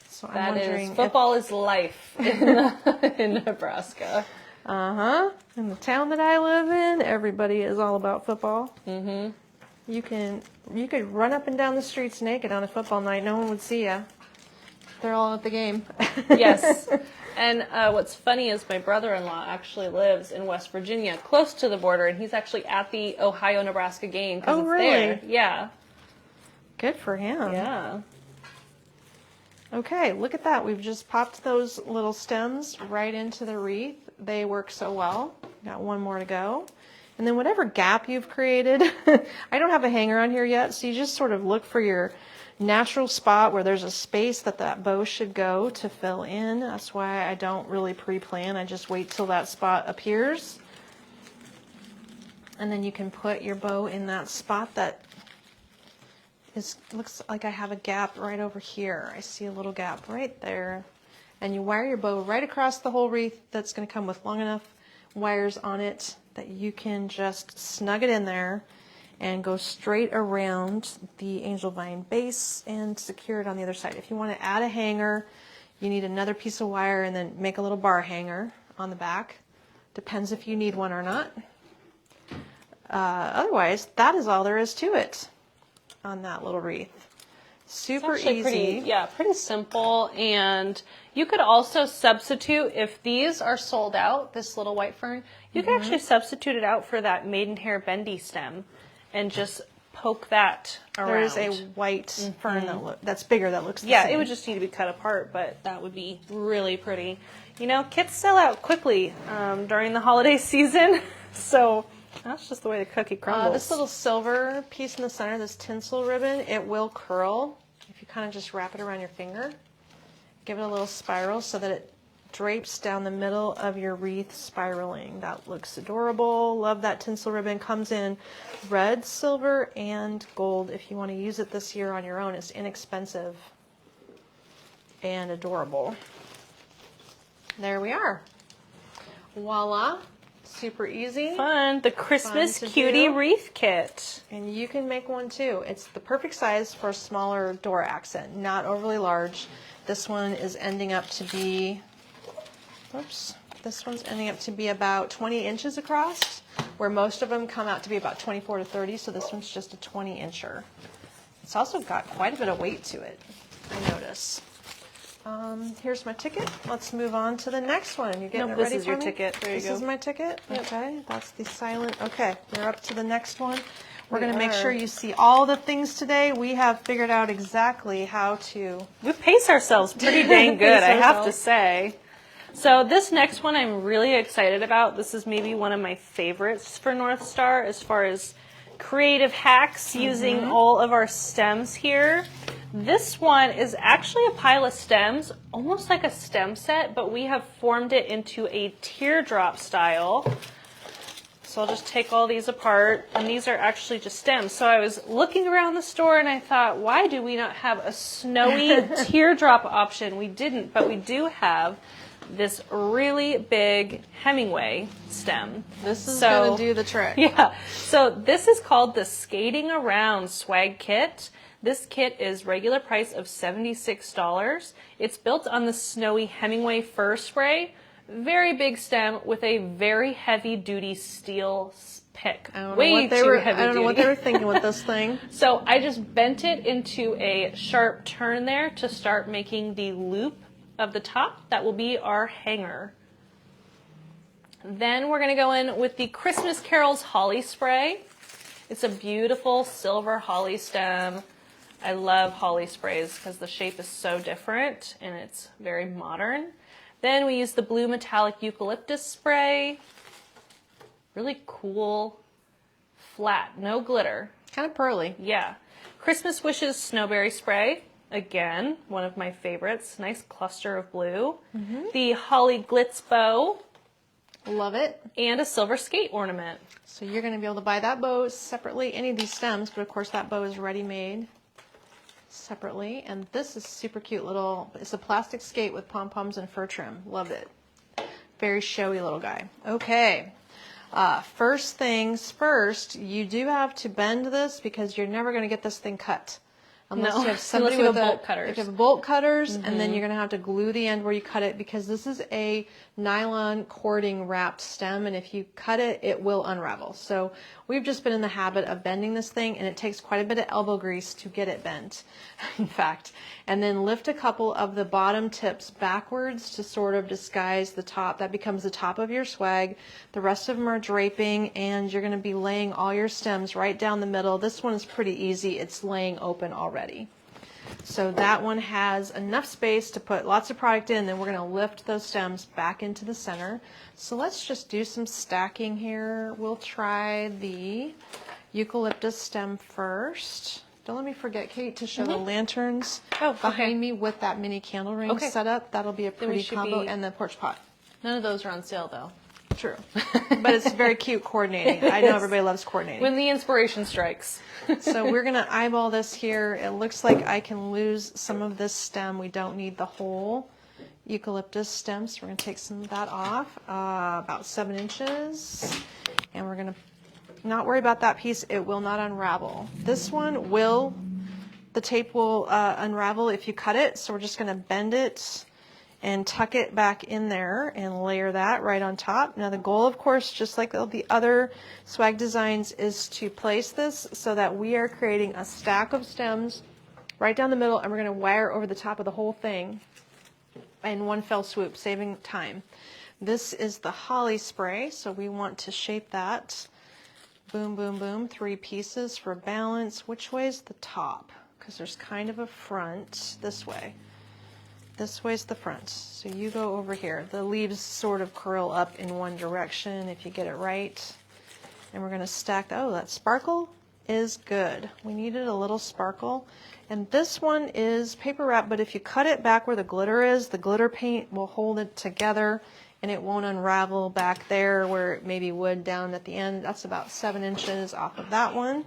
So I'm That wondering is, football is life in Nebraska. In the town that I live in, everybody is all about football. You could run up and down the streets naked on a football night. No one would see you. They're all at the game. Yes. And what's funny is my brother-in-law actually lives in West Virginia, close to the border, and he's actually at the Ohio-Nebraska game because it's really? there. Yeah. Good for him. Yeah. Okay, look at that. We've just popped those little stems right into the wreath. They work so well. Got one more to go. And then whatever gap you've created, I don't have a hanger on here yet, so you just sort of look for your natural spot where there's a space that bow should go to fill in. That's why I don't really pre-plan. I just wait till that spot appears. And then you can put your bow in that spot that looks like I have a gap right over here. I see a little gap right there. And you wire your bow right across the whole wreath. That's going to come with long enough wires on it that you can just snug it in there and go straight around the angel vine base and secure it on the other side. If you want to add a hanger, you need another piece of wire and then make a little bar hanger on the back. Depends if you need one or not. Otherwise, that is all there is to it on that little wreath. Super easy. Pretty simple. And you could also substitute, if these are sold out, this little white fern, you can actually substitute it out for that maidenhair bendy stem and just poke that around. There is a white fern that's bigger that looks the Yeah, same. it would just need to be cut apart, but that would be really pretty. You know, kits sell out quickly during the holiday season, so that's just the way the cookie crumbles. This little silver piece in the center, this tinsel ribbon, it will curl if you kind of just wrap it around your finger. Give it a little spiral so that it drapes down the middle of your wreath, spiraling. That looks adorable. Love that tinsel ribbon. Comes in red, silver, and gold. If you want to use it this year on your own, it's inexpensive and adorable. There we are. Voila. Super easy. Fun. The Christmas Fun to Cutie do. Wreath Kit. And you can make one too. It's the perfect size for a smaller door accent, not overly large. This one is ending up to be, whoops, this one's ending up to be about 20 inches across, where most of them come out to be about 24 to 30, so this one's just a 20-incher. It's also got quite a bit of weight to it, I notice. Here's my ticket. Let's move on to the next one. You getting Nope, it this ready is for your me? ticket. There you This go. is my ticket? Yep. Okay, that's the silent. Okay, we're up to the next one. We're We going to make are. sure you see all the things today. We have figured out exactly how to... We pace ourselves pretty dang good, Pace I have to ourselves. say. So this next one I'm really excited about. This is maybe one of my favorites for North Star as far as creative hacks using all of our stems here. This one is actually a pile of stems, almost like a stem set, but we have formed it into a teardrop style. So I'll just take all these apart, and these are actually just stems. So I was looking around the store and I thought, why do we not have a snowy teardrop option? We didn't, but we do have this really big Hemingway stem. This is So- going to do the trick. Yeah, so this is called the Skating Around Swag Kit. This kit is regular price of $76. It's built on the snowy Hemingway fir spray. Very big stem with a very heavy duty steel pick. I don't know Way what they too were, heavy I don't know what duty. they were thinking with this thing. So I just bent it into a sharp turn there to start making the loop of the top. That will be our hanger. Then we're going to go in with the Christmas Carols Holly Spray. It's a beautiful silver holly stem. I love holly sprays because the shape is so different and it's very modern. Then we use the blue metallic eucalyptus spray. Really cool, flat, no glitter. Kind of pearly. Yeah. Christmas Wishes Snowberry Spray. Again, one of my favorites. Nice cluster of blue. The Holly Glitz Bow. Love it. And a silver skate ornament. So you're going to be able to buy that bow separately, any of these stems, but of course that bow is ready-made separately. And this is super cute little, it's a plastic skate with pom-poms and fur trim. Love it. Very showy little guy. Okay. First things first, you do have to bend this because you're never going to get this thing cut. Unless No, you have somebody unless you with have a, bolt cutters. If you have bolt cutters, and then you're going to have to glue the end where you cut it because this is a nylon cording wrapped stem, and if you cut it, it will unravel. So we've just been in the habit of bending this thing, and it takes quite a bit of elbow grease to get it bent, in fact. And then lift a couple of the bottom tips backwards to sort of disguise the top. That becomes the top of your swag. The rest of them are draping, and you're going to be laying all your stems right down the middle. This one is pretty easy. It's laying open already. So that one has enough space to put lots of product in, then we're going to lift those stems back into the center. So let's just do some stacking here. We'll try the eucalyptus stem first. Don't let me forget, Kate, to show the lanterns behind me with that mini candle ring set up. That'll be a pretty combo, and the porch pot. None of those are on sale though. True. But it's very cute coordinating. I know everybody loves coordinating. When the inspiration strikes. So we're going to eyeball this here. It looks like I can lose some of this stem. We don't need the whole eucalyptus stem, so we're going to take some of that off, about 7 inches. And we're going to not worry about that piece. It will not unravel. This one will, the tape will unravel if you cut it, so we're just going to bend it and tuck it back in there and layer that right on top. Now the goal, of course, just like the other swag designs, is to place this so that we are creating a stack of stems right down the middle, and we're going to wire over the top of the whole thing in one fell swoop, saving time. This is the holly spray, so we want to shape that Boom, boom, boom, 3 pieces for balance. Which way's the top? Because there's kind of a front this way. This way's the front. So you go over here. The leaves sort of curl up in one direction if you get it right. And we're going to stack, oh, that sparkle is good. We needed a little sparkle. And this one is paper wrap, but if you cut it back where the glitter is, the glitter paint will hold it together and it won't unravel back there where it maybe would down at the end. That's about 7 inches off of that one.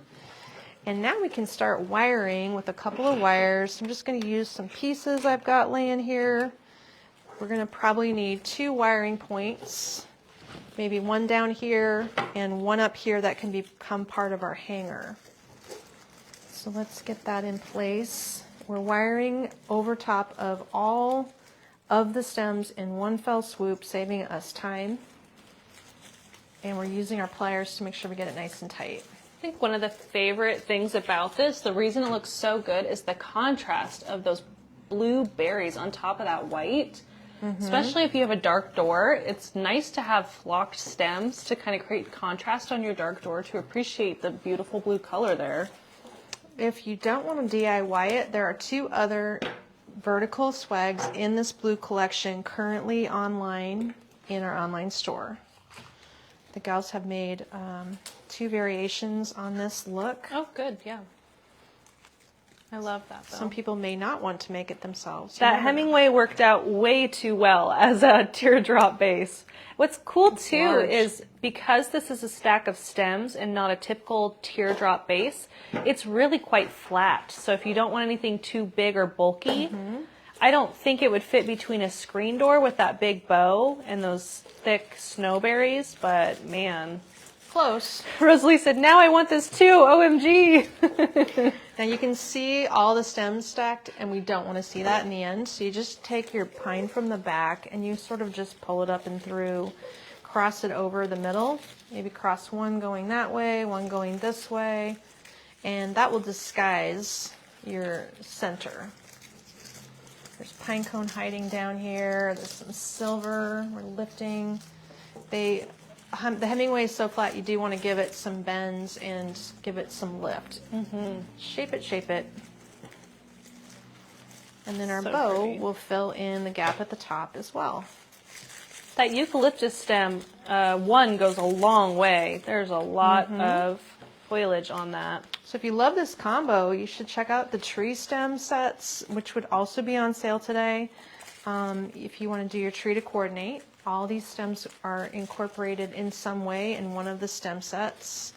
And now we can start wiring with a couple of wires. I'm just going to use some pieces I've got laying here. We're going to probably need 2 wiring points, maybe one down here and one up here that can become part of our hanger. So let's get that in place. We're wiring over top of all of the stems in one fell swoop, saving us time. And we're using our pliers to make sure we get it nice and tight. I think one of the favorite things about this, the reason it looks so good, is the contrast of those blue berries on top of that white. Especially if you have a dark door, it's nice to have flocked stems to kind of create contrast on your dark door to appreciate the beautiful blue color there. If you don't want to DIY it, there are 2 other vertical swags in this blue collection currently online in our online store. The gals have made 2 variations on this look. Oh, good, yeah. I love that, though. Some people may not want to make it themselves. That Hemingway worked out way too well as a teardrop base. What's cool, too, is because this is a stack of stems and not a typical teardrop base, it's really quite flat. So if you don't want anything too big or bulky, I don't think it would fit between a screen door with that big bow and those thick snowberries, but man. Close. Rosalie said, now I want this too, OMG. Now you can see all the stems stacked, and we don't want to see that in the end. So you just take your pine from the back and you sort of just pull it up and through, cross it over the middle, maybe cross one going that way, one going this way, and that will disguise your center. There's pine cone hiding down here. There's some silver. We're lifting. The Hemingway is so flat, you do want to give it some bends and give it some lift. Shape it, shape it. And then our bow will fill in the gap at the top as well. That eucalyptus stem, one goes a long way. There's a lot of foliage on that. So if you love this combo, you should check out the tree stem sets, which would also be on sale today. If you want to do your tree to coordinate, all these stems are incorporated in some way in one of the stem sets,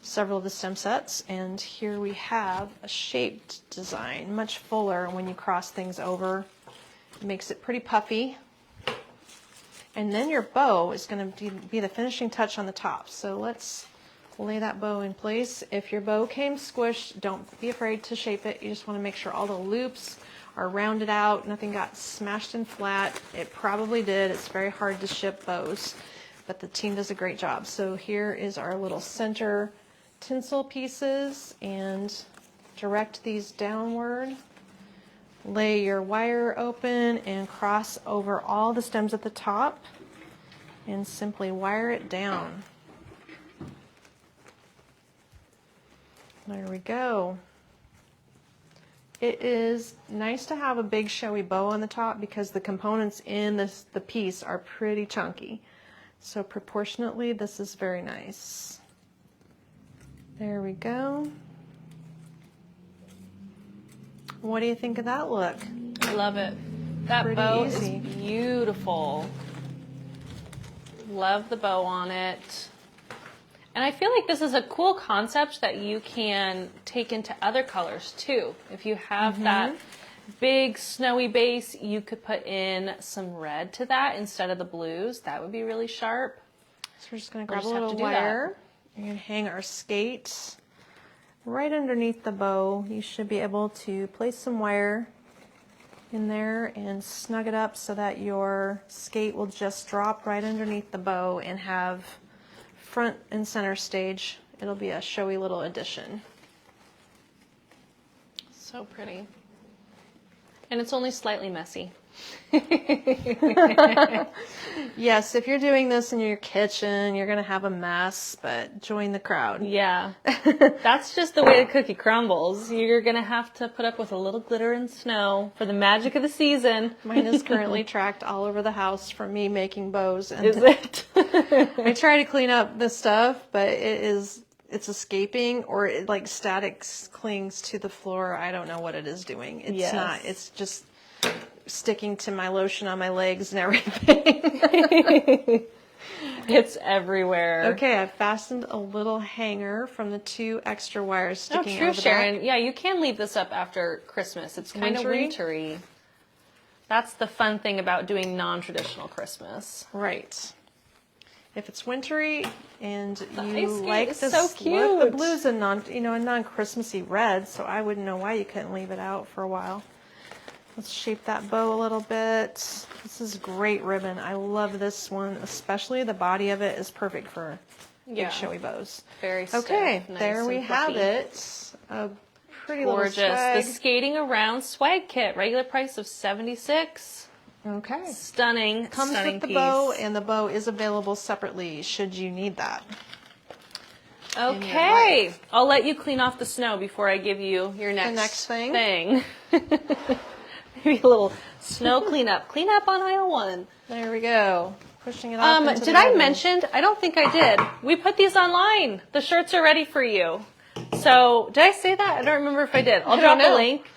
several of the stem sets. And here we have a shaped design, much fuller when you cross things over. It makes it pretty puffy. And then your bow is going to be the finishing touch on the top. So let's lay that bow in place. If your bow came squished, don't be afraid to shape it. You just want to make sure all the loops are rounded out, nothing got smashed and flat. It probably did. It's very hard to ship bows, but the team does a great job. So here is our little center tinsel pieces, and direct these downward. Lay your wire open and cross over all the stems at the top and simply wire it down. There we go. It is nice to have a big showy bow on the top because the components in the piece are pretty chunky. So proportionately, this is very nice. There we go. What do you think of that look? I love it. That Pretty bow easy. is beautiful. Love the bow on it. And I feel like this is a cool concept that you can take into other colors too. If you have that big snowy base, you could put in some red to that instead of the blues. That would be really sharp. So we're just going to grab a just have little to do wire. We're going to hang our skates right underneath the bow. You should be able to place some wire in there and snug it up so that your skate will just drop right underneath the bow and have front and center stage. It'll be a showy little addition. So pretty. And it's only slightly messy. Yes, if you're doing this in your kitchen, you're going to have a mess, but join the crowd. Yeah. That's just the way the cookie crumbles. You're going to have to put up with a little glitter and snow for the magic of the season. Mine is currently tracked all over the house from me making bows. And Is it? I try to clean up this stuff, but it's escaping, or it like static clings to the floor. I don't know what it is doing. It's Yes. not. It's just sticking to my lotion on my legs and everything. It's everywhere. Okay, I fastened a little hanger from the 2 extra wires sticking true, out of the Sharon. back. Yeah, you can leave this up after Christmas. It's kind of wintry. That's the fun thing about doing non-traditional Christmas. Right. If it's wintry and you ice skate like is this so look, the cute. blue's a non-Christmassy red, so I wouldn't know why you couldn't leave it out for a while. Let's shape that bow a little bit. This is great ribbon. I love this one, especially the body of it is perfect for big showy bows. Very stiff, Okay, nice there we and have fluffy. it. A pretty Gorgeous. little swag. The skating around swag kit, regular price of $76. Okay. Stunning. Comes stunning with the piece. bow, and the bow is available separately should you need that. Okay, I'll let you clean off the snow before I give you your next thing? Maybe a little snow cleanup. Clean up on aisle 1. There we go. Pushing it off into Did the I ribbon. mention? I don't think I did. We put these online. The shirts are ready for you. So, did I say that? I don't remember if I did. I'll drop a link.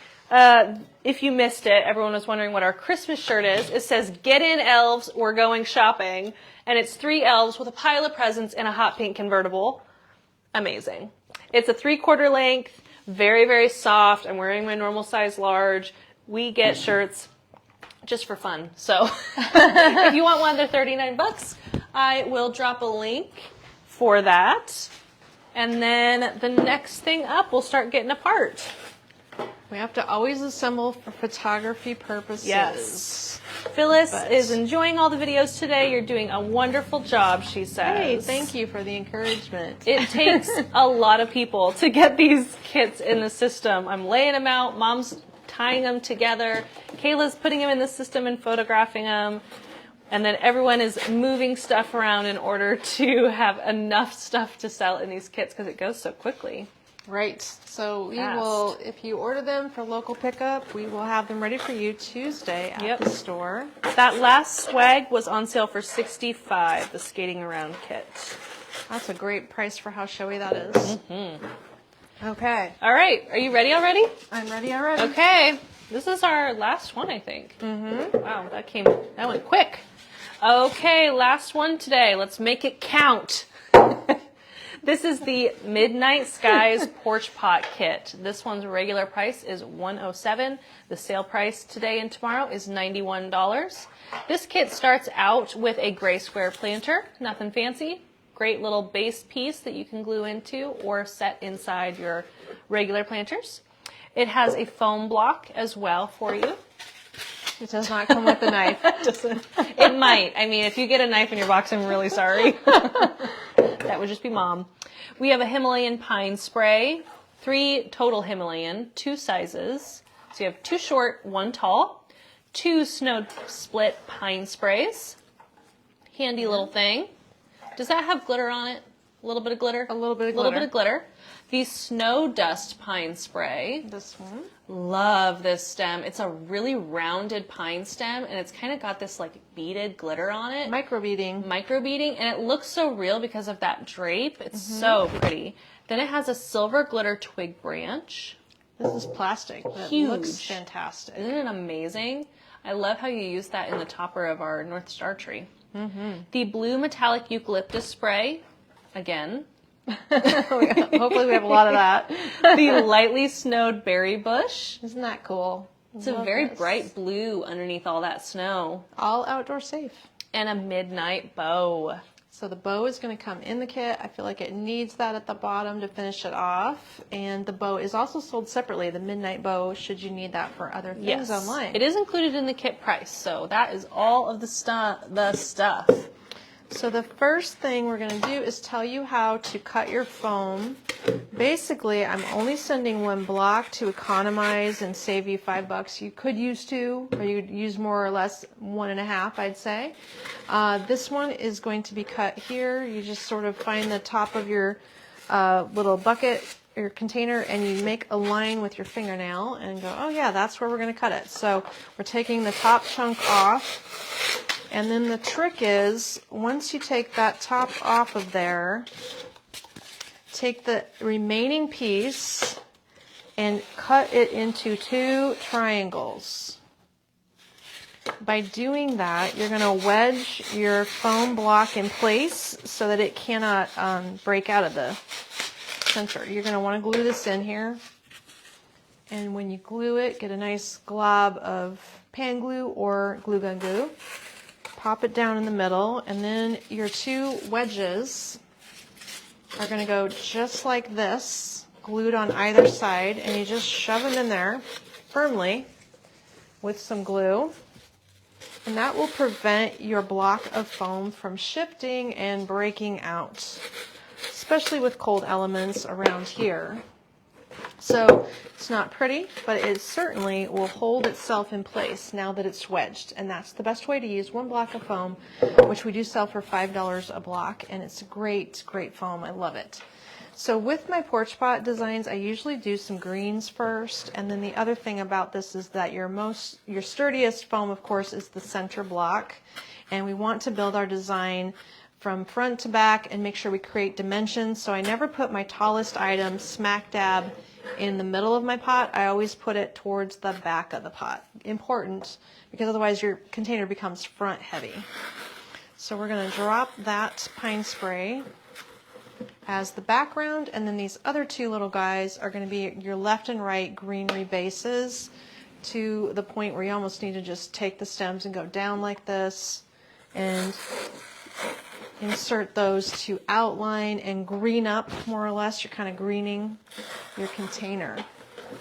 If you missed it, everyone was wondering what our Christmas shirt is. It says, "Get in, elves, we're going shopping." And it's 3 elves with a pile of presents in a hot pink convertible. Amazing. It's a 3/4 length, very, very soft. I'm wearing my normal size large. We get shirts just for fun. So if you want one, they're $39. I will drop a link for that. And then the next thing up, we'll start getting apart. We have to always assemble for photography purposes. Yes. Phyllis is enjoying all the videos today. You're doing a wonderful job, she says. Hey, thank you for the encouragement. It takes a lot of people to get these kits in the system. I'm laying them out. Mom's tying them together. Kayla's putting them in the system and photographing them. And then everyone is moving stuff around in order to have enough stuff to sell in these kits because it goes so quickly. Right. So we will, if you order them for local pickup, we will have them ready for you Tuesday at the store. That last swag was on sale for $65, the skating around kit. That's a great price for how showy that is. Mm-hmm. Okay. All right. Are you ready already? I'm ready already. Okay. This is our last one, I think. Mm-hmm. Wow, that went quick. Okay, last one today. Let's make it count. This is the Midnight Skies Porch Pot Kit. This one's regular price is $107. The sale price today and tomorrow is $91. This kit starts out with a gray square planter, nothing fancy. Great little base piece that you can glue into or set inside your regular planters. It has a foam block as well for you. It does not come with a knife. It might. I mean, if you get a knife in your box, I'm really sorry. That would just be Mom. We have a Himalayan pine spray, 3 total Himalayan, 2 sizes. So you have 2 short, 1 tall, 2 snow split pine sprays. Handy little thing. Does that have glitter on it? A little bit of glitter? A little bit of glitter. A little bit of glitter. The Snow Dust Pine Spray. This one. Love this stem. It's a really rounded pine stem, and it's kind of got this like beaded glitter on it. Micro beading. Micro beading, and it looks so real because of that drape. It's so pretty. Then it has a silver glitter twig branch. This is plastic. That Huge. looks fantastic. Isn't it amazing? I love how you use that in the topper of our North Star tree. Mm-hmm. The blue metallic eucalyptus spray, again. Hopefully we have a lot of that. The lightly snowed berry bush. Isn't that cool? It's a very bright blue underneath all that snow. All outdoor safe. And a midnight bow. So the bow is going to come in the kit. I feel like it needs that at the bottom to finish it off. And the bow is also sold separately, the midnight bow, should you need that for other things online. It is included in the kit price, so that is all of the stuff. So the first thing we're going to do is tell you how to cut your foam. Basically, I'm only sending one block to economize and save you $5. You could use 2, or you'd use more or less 1.5, I'd say. This one is going to be cut here. You just sort of find the top of your little bucket, your container, and you make a line with your fingernail and go, oh yeah, that's where we're going to cut it. So we're taking the top chunk off. And then the trick is, once you take that top off of there, take the remaining piece and cut it into 2 triangles. By doing that, you're going to wedge your foam block in place so that it cannot break out of the center. You're going to want to glue this in here. And when you glue it, get a nice glob of pan glue or glue gun glue. Pop it down in the middle, and then your 2 wedges are going to go just like this, glued on either side, and you just shove them in there firmly with some glue, and that will prevent your block of foam from shifting and breaking out, especially with cold elements around here. So it's not pretty, but it certainly will hold itself in place now that it's wedged. And that's the best way to use 1 block of foam, which we do sell for $5 a block. And it's great, great foam. I love it. So with my porch pot designs, I usually do some greens first. And then the other thing about this is that your sturdiest foam, of course, is the center block. And we want to build our design from front to back and make sure we create dimensions. So I never put my tallest item smack dab in the middle of my pot. I always put it towards the back of the pot. Important, because otherwise your container becomes front heavy. So we're going to drop that pine spray as the background, and then these other 2 little guys are going to be your left and right greenery bases, to the point where you almost need to just take the stems and go down like this and insert those to outline and green up more or less. You're kind of greening your container.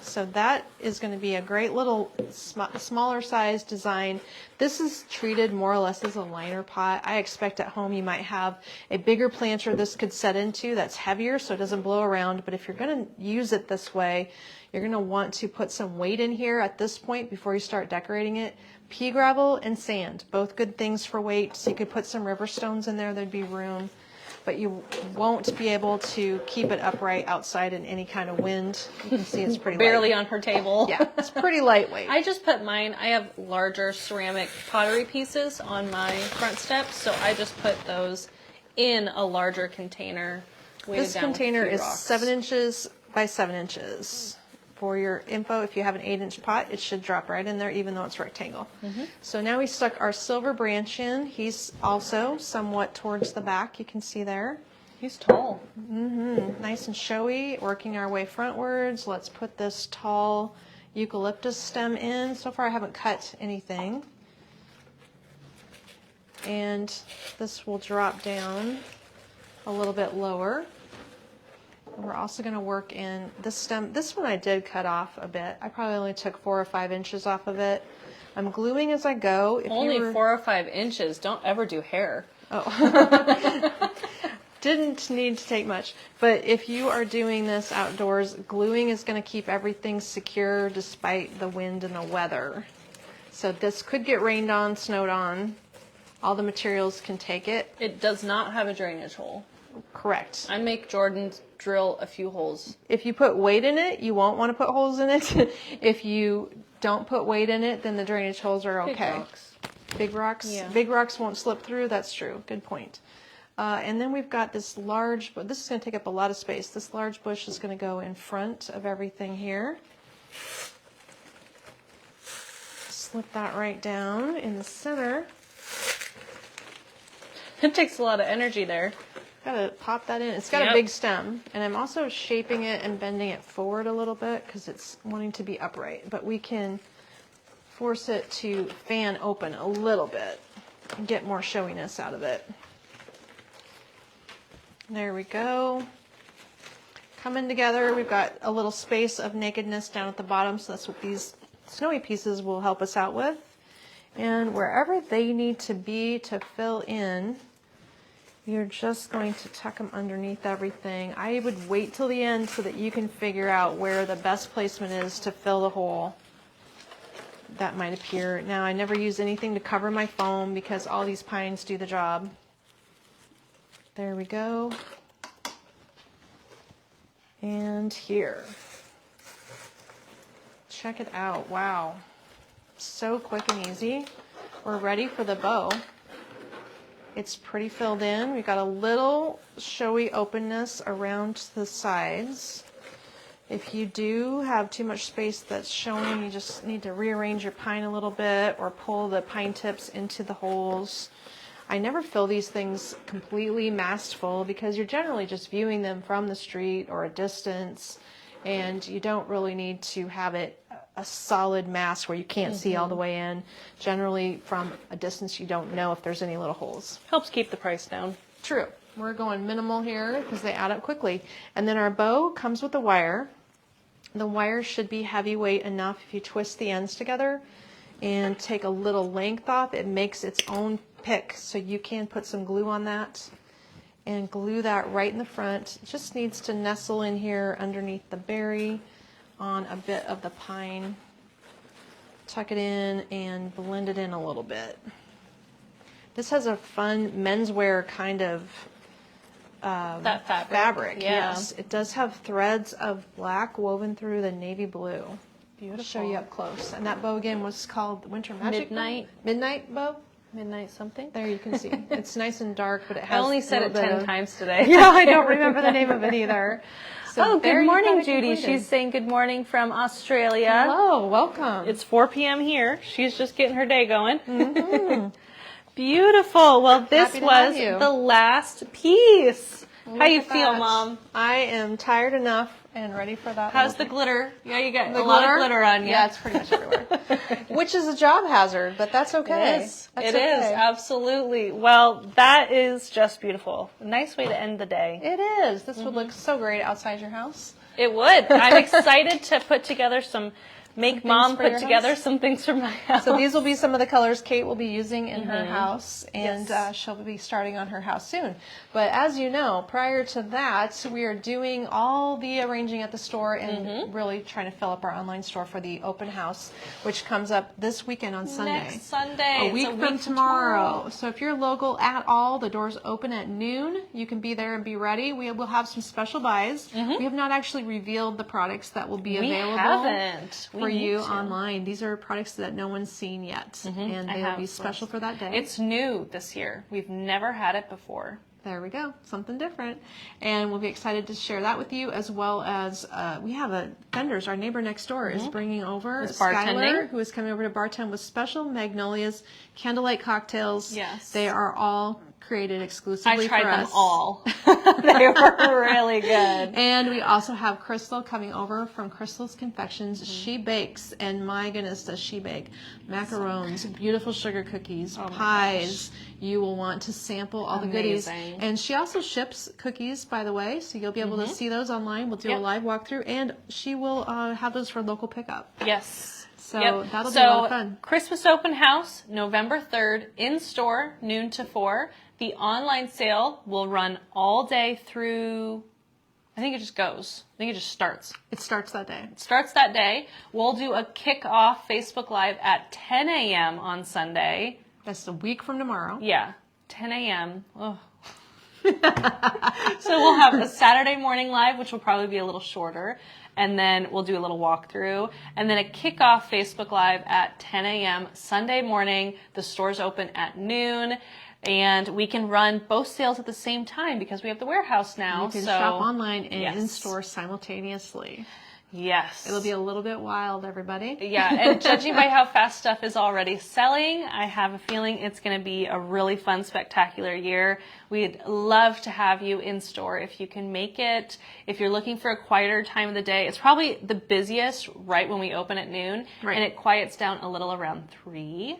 So that is going to be a great little smaller size design. This is treated more or less as a liner pot. I expect at home you might have a bigger planter this could set into that's heavier so it doesn't blow around. But if you're going to use it this way, you're going to want to put some weight in here at this point before you start decorating it. Pea gravel and sand, both good things for weight. So you could put some river stones in there, there'd be room. But you won't be able to keep it upright outside in any kind of wind. You can see it's pretty Barely light. on her table. Yeah, it's pretty lightweight. I just put mine, I have larger ceramic pottery pieces on my front steps, so I just put those in a larger container. This container is 7 inches by 7 inches. For your info, if you have an 8-inch pot, it should drop right in there, even though it's rectangle. So now we stuck our silver branch in. He's also somewhat towards the back. You can see there. He's tall. Nice and showy, working our way frontwards. Let's put this tall eucalyptus stem in. So far I haven't cut anything. And this will drop down a little bit lower. We're also going to work in this stem. This one I did cut off a bit. I probably only took 4 or 5 inches off of it. I'm gluing as I go. Only 4 or 5 inches. Don't ever do hair. Oh. Didn't need to take much. But if you are doing this outdoors, gluing is going to keep everything secure despite the wind and the weather. So this could get rained on, snowed on. All the materials can take it. It does not have a drainage hole. Correct. I make Jordan drill a few holes. If you put weight in it, you won't want to put holes in it. If you don't put weight in it, then the drainage holes are okay. Big rocks. Big rocks? Yeah. Big rocks won't slip through. That's true. Good point. And then we've got this large, but this is going to take up a lot of space. This large bush is going to go in front of everything here. Slip that right down in the center. It takes a lot of energy there. Gotta pop that in. It's got a big stem, and I'm also shaping it and bending it forward a little bit because it's wanting to be upright. But we can force it to fan open a little bit and get more showiness out of it. There we go. Coming together. We've got a little space of nakedness down at the bottom, so that's what these snowy pieces will help us out with. And wherever they need to be to fill in, You're just going to tuck them underneath everything. I would wait till the end so that you can figure out where the best placement is to fill the hole. That might appear. Now, I never use anything to cover my foam because all these pines do the job. There we go. And here. Check it out. Wow. So quick and easy. We're ready for the bow. It's pretty filled in. We've got a little showy openness around the sides. If you do have too much space that's showing, you just need to rearrange your pine a little bit or pull the pine tips into the holes. I never fill these things completely mast full because you're generally just viewing them from the street or a distance, and you don't really need to have it a solid mass where you can't see all the way in. Generally, from a distance, you don't know if there's any little holes. Helps keep the price down. True. We're going minimal here because they add up quickly. And then our bow comes with a wire. The wire should be heavyweight enough. If you twist the ends together and take a little length off, it makes its own pick. So you can put some glue on that and glue that right in the front. It just needs to nestle in here underneath the berry on a bit of the pine. Tuck it in and blend it in a little bit. This has a fun menswear kind of that fabric. Yeah. Yes, it does have threads of black woven through the navy blue. Beautiful. I'll show you up close. And that bow again was called the Winter Magic Midnight. Bow? Midnight bow. Midnight something. There you can see. It's nice and dark, but it I has. only said it 10 times today. Yeah, I don't remember the name of it either. So Good morning, Judy. Completed. She's saying good morning from Australia. Hello, welcome. It's 4 p.m. here. She's just getting her day going. Beautiful. Well, this Happy to was have you. the last piece. Look How you at feel, that. Mom? I am tired enough and ready for that. How's the little glitter? Yeah, you got The a lot of glitter on you. Yeah, it's pretty much everywhere. Which is a job hazard, but that's okay. It is. That's It is, okay. absolutely. Well, that is just beautiful. A nice way to end the day. It is. This would look so great outside your house. It would. I'm excited to put together make Mom for put your together house? some things for my house. So these will be some of the colors Kate will be using in her house, and Yes. she'll be starting on her house soon. But as you know, prior to that, we are doing all the arranging at the store and really trying to fill up our online store for the open house, which comes up this weekend on Sunday. Next Sunday. A It's week from tomorrow. So if you're local at all, the doors open at noon. You can be there and be ready. We will have some special buys. We have not actually revealed the products that will be available We haven't. for you online. These are products that no one's seen yet, and they will be special for that day. It's new this year. We've never had it before. There we go, something different. And we'll be excited to share that with you, as well as we have vendors. Our neighbor next door is bringing over bartending. Skylar, who is coming over to bartend with special Magnolias candlelight cocktails. Yes. They are all created exclusively I tried for them us. all. They were really good. And we also have Crystal coming over from Crystal's Confections. She bakes, and my goodness, does she bake macarons, beautiful sugar cookies, pies. You will want to sample all the goodies. Amazing. And she also ships cookies, by the way, so you'll be able to see those online. We'll do a live walkthrough, and she will have those for local pickup. Yes. So that'll be a lot of fun. Christmas open house, November 3rd, in store, noon to 4. The online sale will run all day through, I think it just goes. I think it just starts. It starts that day. It starts that day. We'll do a kickoff Facebook Live at 10 a.m. on Sunday. That's a week from tomorrow. Yeah, 10 a.m. Oh. So we'll have a Saturday morning live, which will probably be a little shorter. And then we'll do a little walkthrough. And then a kickoff Facebook Live at 10 a.m. Sunday morning. The store's open at noon. And we can run both sales at the same time because we have the warehouse now. You can shop online and yes. in-store simultaneously. Yes. It'll be a little bit wild, everybody. Yeah, and judging by how fast stuff is already selling, I have a feeling it's going to be a really fun, spectacular year. We'd love to have you in store if you can make it. If you're looking for a quieter time of the day, it's probably the busiest right when we open at noon, and it quiets down a little around 3.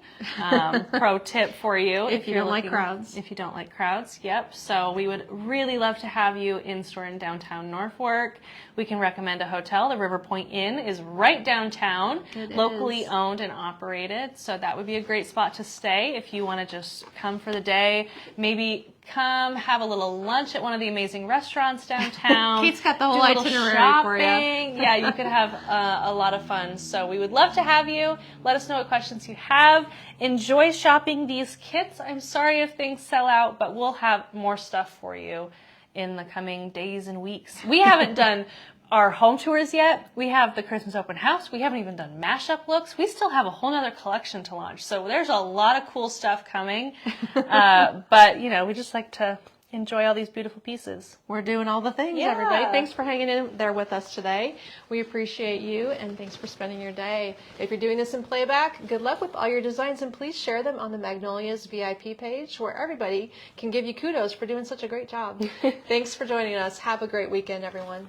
Pro tip for you. If you don't like crowds. If you don't like crowds, yep. So we would really love to have you in store in downtown Norfolk. We can recommend a hotel. The River Point Inn is right downtown, It locally is. owned and operated. So that would be a great spot to stay if you want to just come for the day. Maybe come have a little lunch at one of the amazing restaurants downtown. Kate's got the whole do a little itinerary for you. shopping. Yeah, you could have a lot of fun. So we would love to have you. Let us know what questions you have. Enjoy shopping these kits. I'm sorry if things sell out, but we'll have more stuff for you in the coming days and weeks. We haven't done our home tours yet. We have the Christmas open house. We haven't even done mashup looks. We still have a whole nother collection to launch. So there's a lot of cool stuff coming. But, you know, we just like to enjoy all these beautiful pieces. We're doing all the things, Yeah. everybody. Thanks for hanging in there with us today. We appreciate you, and thanks for spending your day. If you're doing this in playback, good luck with all your designs, and please share them on the Magnolias VIP page where everybody can give you kudos for doing such a great job. Thanks for joining us. Have a great weekend, everyone.